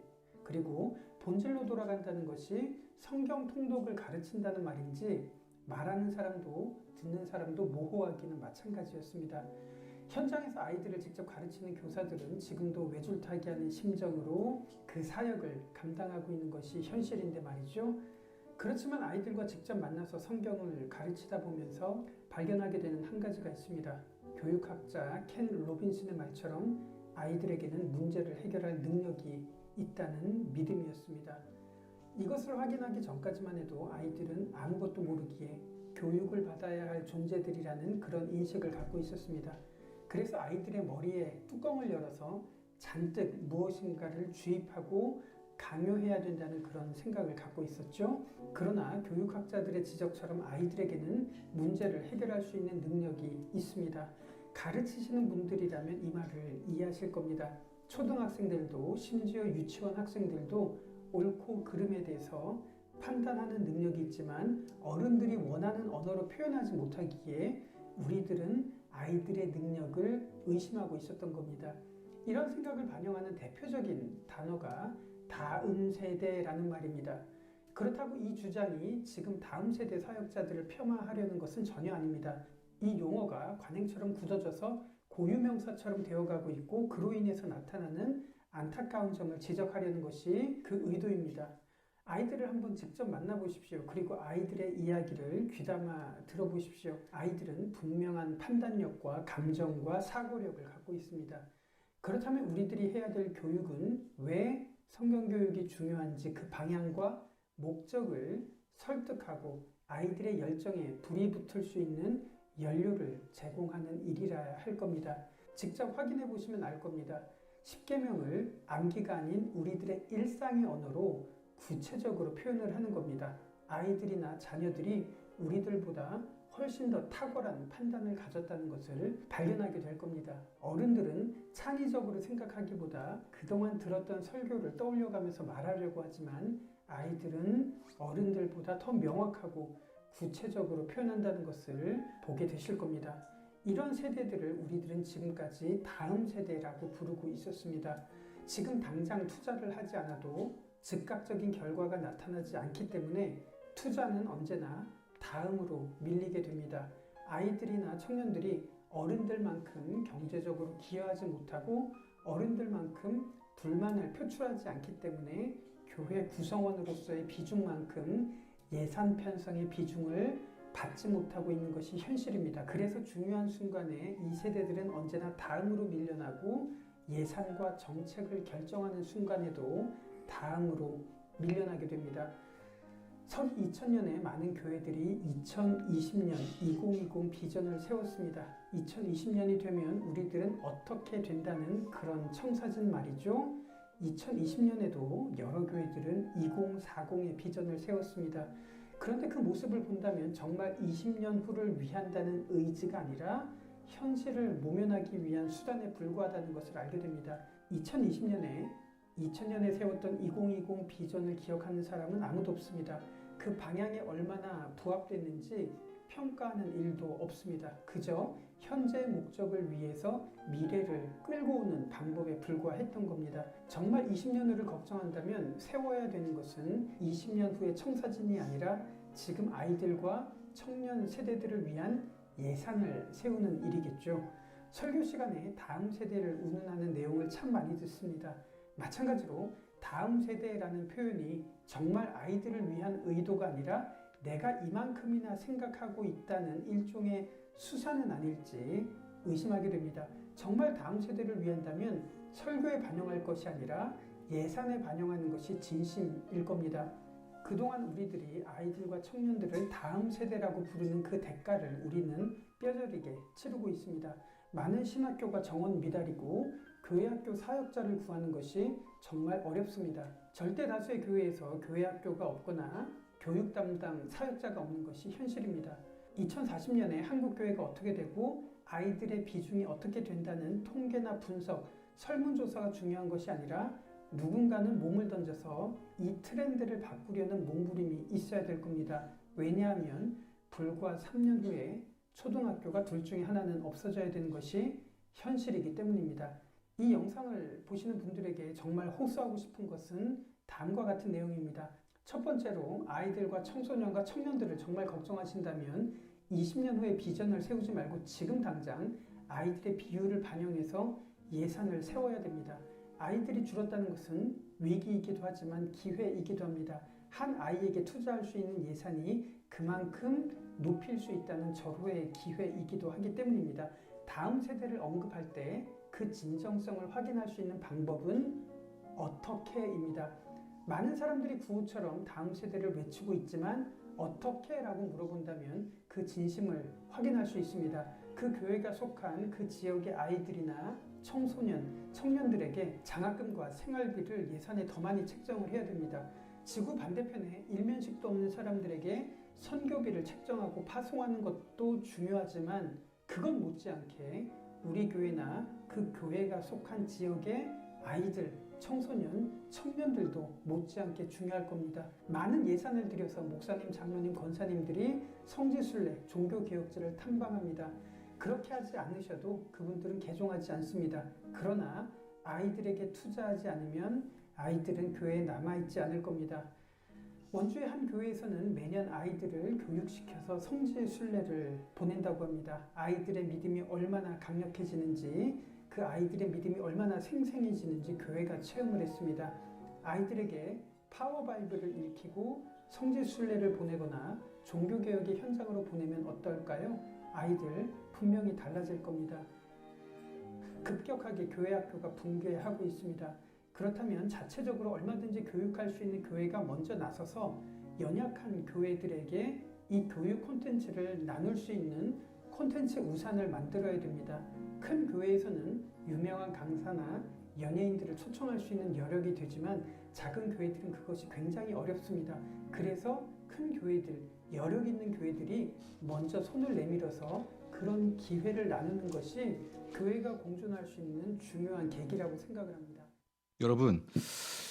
그리고 본질로 돌아간다는 것이 성경 통독을 가르친다는 말인지 말하는 사람도 듣는 사람도 모호하기는 마찬가지였습니다. 현장에서 아이들을 직접 가르치는 교사들은 지금도 외줄타기하는 심정으로 그 사역을 감당하고 있는 것이 현실인데 말이죠. 그렇지만 아이들과 직접 만나서 성경을 가르치다 보면서 발견하게 되는 한 가지가 있습니다. 교육학자 켄 로빈슨의 말처럼 아이들에게는 문제를 해결할 능력이 있다는 믿음이었습니다. 이것을 확인하기 전까지만 해도 아이들은 아무것도 모르기에 교육을 받아야 할 존재들이라는 그런 인식을 갖고 있었습니다. 그래서 아이들의 머리에 뚜껑을 열어서 잔뜩 무엇인가를 주입하고 강요해야 된다는 그런 생각을 갖고 있었죠. 그러나 교육학자들의 지적처럼 아이들에게는 문제를 해결할 수 있는 능력이 있습니다. 가르치시는 분들이라면 이 말을 이해하실 겁니다. 초등학생들도 심지어 유치원 학생들도 옳고 그름에 대해서 판단하는 능력이 있지만 어른들이 원하는 언어로 표현하지 못하기에 우리들은 아이들의 능력을 의심하고 있었던 겁니다. 이런 생각을 반영하는 대표적인 단어가 다음 세대라는 말입니다. 그렇다고 이 주장이 지금 다음 세대 사역자들을 폄하하려는 것은 전혀 아닙니다. 이 용어가 관행처럼 굳어져서 고유명사처럼 되어가고 있고 그로 인해서 나타나는 안타까운 점을 지적하려는 것이 그 의도입니다. 아이들을 한번 직접 만나보십시오. 그리고 아이들의 이야기를 귀담아 들어보십시오. 아이들은 분명한 판단력과 감정과 사고력을 갖고 있습니다. 그렇다면 우리들이 해야 될 교육은 왜 성경교육이 중요한지 그 방향과 목적을 설득하고 아이들의 열정에 불이 붙을 수 있는 연료를 제공하는 일이라 할 겁니다. 직접 확인해 보시면 알 겁니다. 십계명을 암기가 아닌 우리들의 일상의 언어로 구체적으로 표현을 하는 겁니다. 아이들이나 자녀들이 우리들보다 훨씬 더 탁월한 판단을 가졌다는 것을 발견하게 될 겁니다. 어른들은 창의적으로 생각하기보다 그동안 들었던 설교를 떠올려가면서 말하려고 하지만 아이들은 어른들보다 더 명확하고 구체적으로 표현한다는 것을 보게 되실 겁니다. 이런 세대들을 우리들은 지금까지 다음 세대라고 부르고 있었습니다. 지금 당장 투자를 하지 않아도 즉각적인 결과가 나타나지 않기 때문에 투자는 언제나 다음으로 밀리게 됩니다. 아이들이나 청년들이 어른들만큼 경제적으로 기여하지 못하고 어른들만큼 불만을 표출하지 않기 때문에 교회 구성원으로서의 비중만큼 예산 편성의 비중을 받지 못하고 있는 것이 현실입니다. 그래서 중요한 순간에 이 세대들은 언제나 다음으로 밀려나고 예산과 정책을 결정하는 순간에도 다음으로 밀려나게 됩니다. 서기 2000년에 많은 교회들이 2020년 2020 비전을 세웠습니다. 2020년이 되면 우리들은 어떻게 된다는 그런 청사진 말이죠. 2020년에도 여러 교회들은 2040의 비전을 세웠습니다. 그런데 그 모습을 본다면 정말 20년 후를 위한다는 의지가 아니라 현실을 모면하기 위한 수단에 불과하다는 것을 알게 됩니다. 2020년에 세웠던 2020 비전을 기억하는 사람은 아무도 없습니다. 그 방향에 얼마나 부합됐는지 평가하는 일도 없습니다. 그저 현재의 목적을 위해서 미래를 끌고 오는 방법에 불과했던 겁니다. 정말 20년 후를 걱정한다면 세워야 되는 것은 20년 후의 청사진이 아니라 지금 아이들과 청년 세대들을 위한 예산을 세우는 일이겠죠. 설교 시간에 다음 세대를 운운하는 내용을 참 많이 듣습니다. 마찬가지로 다음 세대라는 표현이 정말 아이들을 위한 의도가 아니라 내가 이만큼이나 생각하고 있다는 일종의 수사는 아닐지 의심하게 됩니다. 정말 다음 세대를 위한다면 설교에 반영할 것이 아니라 예산에 반영하는 것이 진심일 겁니다. 그동안 우리들이 아이들과 청년들을 다음 세대라고 부르는 그 대가를 우리는 뼈저리게 치르고 있습니다. 많은 신학교가 정원 미달이고 교회학교 사역자를 구하는 것이 정말 어렵습니다. 절대 다수의 교회에서 교회학교가 없거나 교육 담당 사역자가 없는 것이 현실입니다. 2040년에 한국 교회가 어떻게 되고 아이들의 비중이 어떻게 된다는 통계나 분석, 설문조사가 중요한 것이 아니라 누군가는 몸을 던져서 이 트렌드를 바꾸려는 몸부림이 있어야 될 겁니다. 왜냐하면 불과 3년 후에 초등학교가 둘 중에 하나는 없어져야 되는 것이 현실이기 때문입니다. 이 영상을 보시는 분들에게 정말 호소하고 싶은 것은 다음과 같은 내용입니다. 첫 번째로 아이들과 청소년과 청년들을 정말 걱정하신다면 20년 후에 비전을 세우지 말고 지금 당장 아이들의 비율을 반영해서 예산을 세워야 됩니다. 아이들이 줄었다는 것은 위기이기도 하지만 기회이기도 합니다. 한 아이에게 투자할 수 있는 예산이 그만큼 높일 수 있다는 절호의 기회이기도 하기 때문입니다. 다음 세대를 언급할 때 그 진정성을 확인할 수 있는 방법은 어떻게입니다. 많은 사람들이 구호처럼 다음 세대를 외치고 있지만 어떻게? 라고 물어본다면 그 진심을 확인할 수 있습니다. 그 교회가 속한 그 지역의 아이들이나 청소년, 청년들에게 장학금과 생활비를 예산에 더 많이 책정을 해야 됩니다. 지구 반대편에 일면식도 없는 사람들에게 선교비를 책정하고 파송하는 것도 중요하지만 그건 못지않게 우리 교회나 그 교회가 속한 지역의 아이들, 청소년, 청년들도 못지않게 중요할 겁니다. 많은 예산을 들여서 목사님, 장로님, 권사님들이 성지순례, 종교개혁지를 탐방합니다. 그렇게 하지 않으셔도 그분들은 개종하지 않습니다. 그러나 아이들에게 투자하지 않으면 아이들은 교회에 남아있지 않을 겁니다. 원주의 한 교회에서는 매년 아이들을 교육시켜서 성지순례를 보낸다고 합니다. 아이들의 믿음이 얼마나 강력해지는지, 그 아이들의 믿음이 얼마나 생생해지는지 교회가 체험을 했습니다. 아이들에게 파워바이블을 읽히고 성지순례를 보내거나 종교개혁의 현장으로 보내면 어떨까요? 아이들 분명히 달라질 겁니다. 급격하게 교회 학교가 붕괴하고 있습니다. 그렇다면 자체적으로 얼마든지 교육할 수 있는 교회가 먼저 나서서 연약한 교회들에게 이 교육 콘텐츠를 나눌 수 있는 콘텐츠 우산을 만들어야 됩니다. 큰 교회에서는 유명한 강사나 연예인들을 초청할 수 있는 여력이 되지만 작은 교회들은 그것이 굉장히 어렵습니다. 그래서 큰 교회들, 여력 있는 교회들이 먼저 손을 내밀어서 그런 기회를 나누는 것이 교회가 공존할 수 있는 중요한 계기라고 생각을 합니다. 여러분,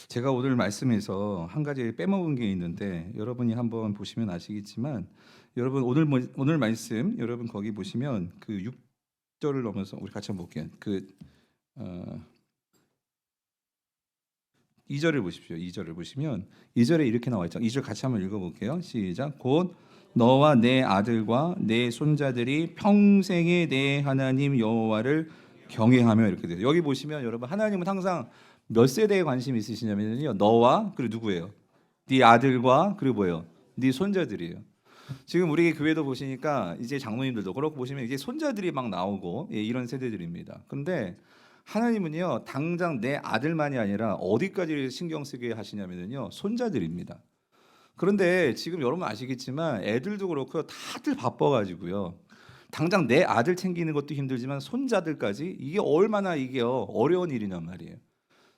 제가 오늘 말씀에서 한 가지 빼먹은 게 있는데 여러분이 한번 보시면 아시겠지만, 여러분 오늘 말씀 여러분 거기 보시면 그 6절을 넘어서 우리 같이 한번 볼게요. 2절을 보십시오. 2절을 보시면 2절에 이렇게 나와 있죠. 2절 같이 한번 읽어볼게요. 시작. 곧 너와 내 아들과 내 손자들이 평생에 내 하나님 여호와를 경외하며, 이렇게 돼요. 여기 보시면 여러분, 하나님은 항상 몇 세대에 관심이 있으시냐면요, 너와 그리고 누구예요? 네 아들과 그리고 뭐예요? 네 손자들이에요. 지금 우리 교회도 보시니까 이제 장로님들도 그렇고 보시면 이제 손자들이 막 나오고, 예, 이런 세대들입니다. 그런데 하나님은요, 당장 내 아들만이 아니라 어디까지 신경 쓰게 하시냐면요, 손자들입니다. 그런데 지금 여러분 아시겠지만 애들도 그렇고요, 다들 바빠가지고요, 당장 내 아들 챙기는 것도 힘들지만 손자들까지, 이게 얼마나 이게 어려운 일이란 말이에요.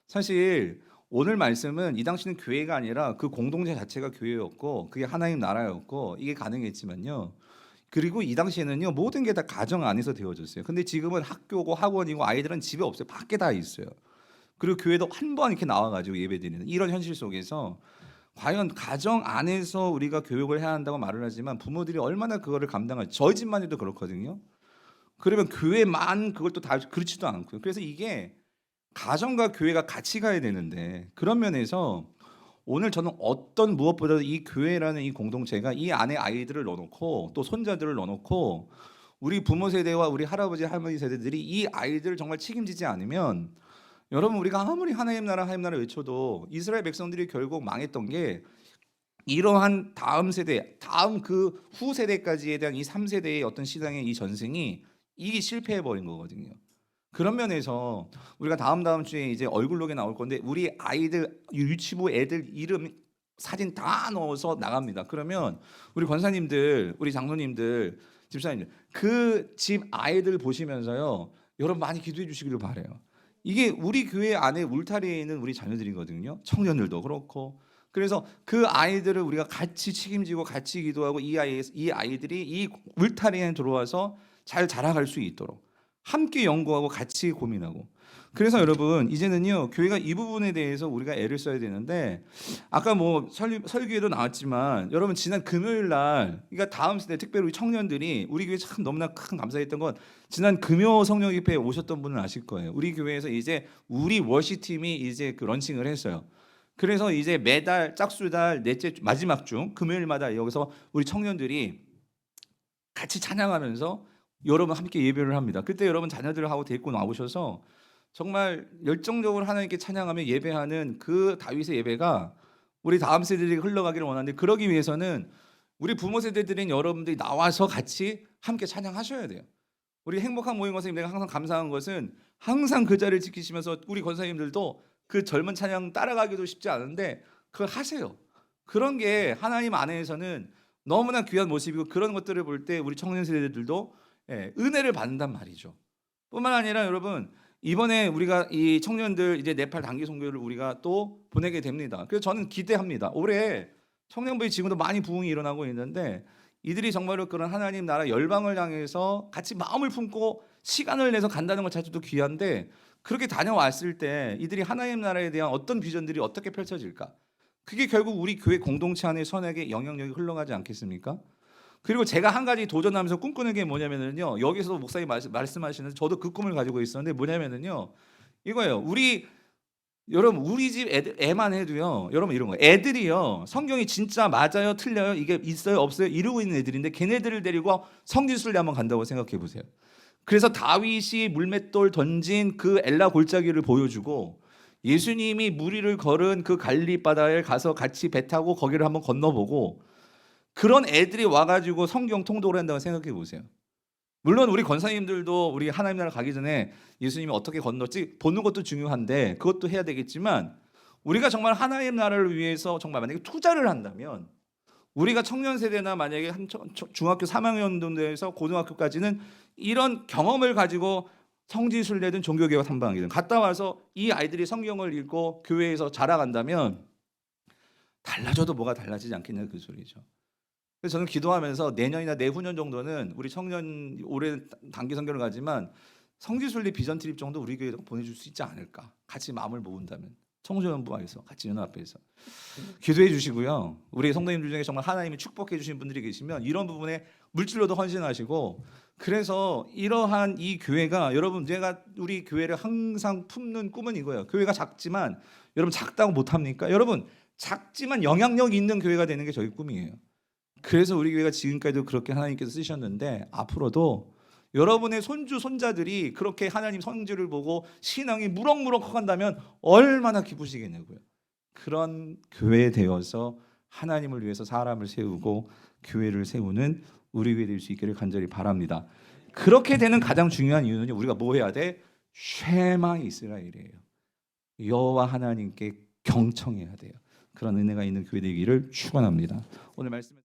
사실 오늘 말씀은 이 당시는 교회가 아니라 그 공동체 자체가 교회였고 그게 하나님 나라였고 이게 가능했지만요, 그리고 이 당시에는요 모든 게 다 가정 안에서 되어졌어요. 근데 지금은 학교고 학원이고 아이들은 집에 없어요. 밖에 다 있어요. 그리고 교회도 한 번 이렇게 나와가지고 예배드리는 이런 현실 속에서 과연 가정 안에서 우리가 교육을 해야 한다고 말을 하지만 부모들이 얼마나 그거를 감당할지, 저희 집만 해도 그렇거든요. 그러면 교회만 그걸 또 다 그렇지도 않고요. 그래서 이게 가정과 교회가 같이 가야 되는데, 그런 면에서 오늘 저는 어떤 무엇보다도 이 교회라는 이 공동체가 이 안에 아이들을 넣어놓고 또 손자들을 넣어놓고 우리 부모 세대와 우리 할아버지 할머니 세대들이 이 아이들을 정말 책임지지 않으면, 여러분 우리가 아무리 하나님 나라 외쳐도 이스라엘 백성들이 결국 망했던 게 이러한 다음 세대, 다음 그 후 세대까지에 대한 이 3세대의 어떤 시장의 이 전승이 이게 실패해 버린 거거든요. 그런 면에서 우리가 다음 주에 이제 얼굴록에 나올 건데 우리 아이들 유치부 애들 이름 사진 다 넣어서 나갑니다. 그러면 우리 권사님들, 우리 장로님들 집사님, 그 집 아이들 보시면서요, 여러분 많이 기도해 주시기를 바래요. 이게 우리 교회 안에 울타리에 있는 우리 자녀들이거든요. 청년들도 그렇고. 그래서 그 아이들을 우리가 같이 책임지고 같이 기도하고 이 아이들이 이 울타리에 들어와서 잘 자라갈 수 있도록 함께 연구하고 같이 고민하고. 그래서 여러분 이제는요, 교회가 이 부분에 대해서 우리가 애를 써야 되는데, 아까 뭐 설교에도 나왔지만 여러분 지난 금요일 날, 그러니까 다음 세대 특별히 우리 청년들이 우리 교회 참 너무나 큰 감사했던 건, 지난 금요 성령 집회에 오셨던 분은 아실 거예요. 우리 교회에서 이제 우리 워시 팀이 이제 그 런칭을 했어요. 그래서 이제 매달 짝수달 넷째 마지막 주 금요일마다 여기서 우리 청년들이 같이 찬양하면서 여러분 함께 예배를 합니다. 그때 여러분 자녀들하고 데리고 나오셔서 정말 열정적으로 하나님께 찬양하며 예배하는 그 다윗의 예배가 우리 다음 세대들이 흘러가기를 원하는데, 그러기 위해서는 우리 부모 세대들인 여러분들이 나와서 같이 함께 찬양하셔야 돼요. 우리 행복한 모임 권사님, 내가 항상 감사한 것은 항상 그 자리를 지키시면서 우리 권사님들도 그 젊은 찬양 따라가기도 쉽지 않은데 그걸 하세요. 그런 게 하나님 안에서는 너무나 귀한 모습이고, 그런 것들을 볼 때 우리 청년 세대들도 은혜를 받는단 말이죠. 뿐만 아니라 여러분, 이번에 우리가 이 청년들 이제 네팔 단기 선교를 우리가 또 보내게 됩니다. 그래서 저는 기대합니다. 올해 청년부에 지금도 많이 부흥이 일어나고 있는데, 이들이 정말로 그런 하나님 나라 열방을 향해서 같이 마음을 품고 시간을 내서 간다는 것 자체도 귀한데, 그렇게 다녀왔을 때 이들이 하나님 나라에 대한 어떤 비전들이 어떻게 펼쳐질까? 그게 결국 우리 교회 공동체 안에 선에게 영향력이 흘러가지 않겠습니까? 그리고 제가 한 가지 도전하면서 꿈꾸는 게 뭐냐면은요, 여기서 목사님 말씀하시는, 저도 그 꿈을 가지고 있었는데 뭐냐면은요, 이거예요. 여러분 우리 집 애만 해도요, 여러분 이런 거예요. 애들이요, 성경이 진짜 맞아요 틀려요 이게 있어요 없어요 이러고 있는 애들인데, 걔네들을 데리고 성지순례 한번 간다고 생각해 보세요. 그래서 다윗이 물맷돌 던진 그 엘라 골짜기를 보여주고, 예수님이 물 위를 걸은 그 갈릴리 바다에 가서 같이 배 타고 거기를 한번 건너보고, 그런 애들이 와가지고 성경 통독을 한다고 생각해 보세요. 물론 우리 권사님들도 우리 하나님 나라 가기 전에 예수님이 어떻게 건넜지 보는 것도 중요한데, 그것도 해야 되겠지만, 우리가 정말 하나님 나라를 위해서 정말 만약에 투자를 한다면, 우리가 청년 세대나 만약에 중학교 3학년 정도에서 고등학교까지는 이런 경험을 가지고 성지순례든 종교개혁 탐방이든 갔다 와서 이 아이들이 성경을 읽고 교회에서 자라간다면 달라져도 뭐가 달라지지 않겠냐, 그 소리죠. 그래서 저는 기도하면서 내년이나 내후년 정도는 우리 청년 올해 단기 선교를 가지만 성지순례 비전 트립 정도 우리 교회에 보내줄 수 있지 않을까, 같이 마음을 모은다면. 청소년부에서 같이 연합해서 기도해 주시고요. 우리 성도님들 중에 정말 하나님이 축복해 주신 분들이 계시면 이런 부분에 물질로도 헌신하시고, 그래서 이러한 이 교회가, 여러분 제가 우리 교회를 항상 품는 꿈은 이거예요. 교회가 작지만, 여러분 작다고 못합니까? 여러분 작지만 영향력 있는 교회가 되는 게 저희 꿈이에요. 그래서 우리 교회가 지금까지도 그렇게 하나님께서 쓰셨는데, 앞으로도 여러분의 손주 손자들이 그렇게 하나님 성질을 보고 신앙이 무럭무럭 커간다면 얼마나 기쁘시겠냐고요. 그런 교회 되어서 하나님을 위해서 사람을 세우고 교회를 세우는 우리 교회 될 수 있기를 간절히 바랍니다. 그렇게 되는 가장 중요한 이유는 우리가 뭐 해야 돼? 쉐마 이스라엘이에요. 여호와 하나님께 경청해야 돼요. 그런 은혜가 있는 교회 되기를 축원합니다. 오늘 말씀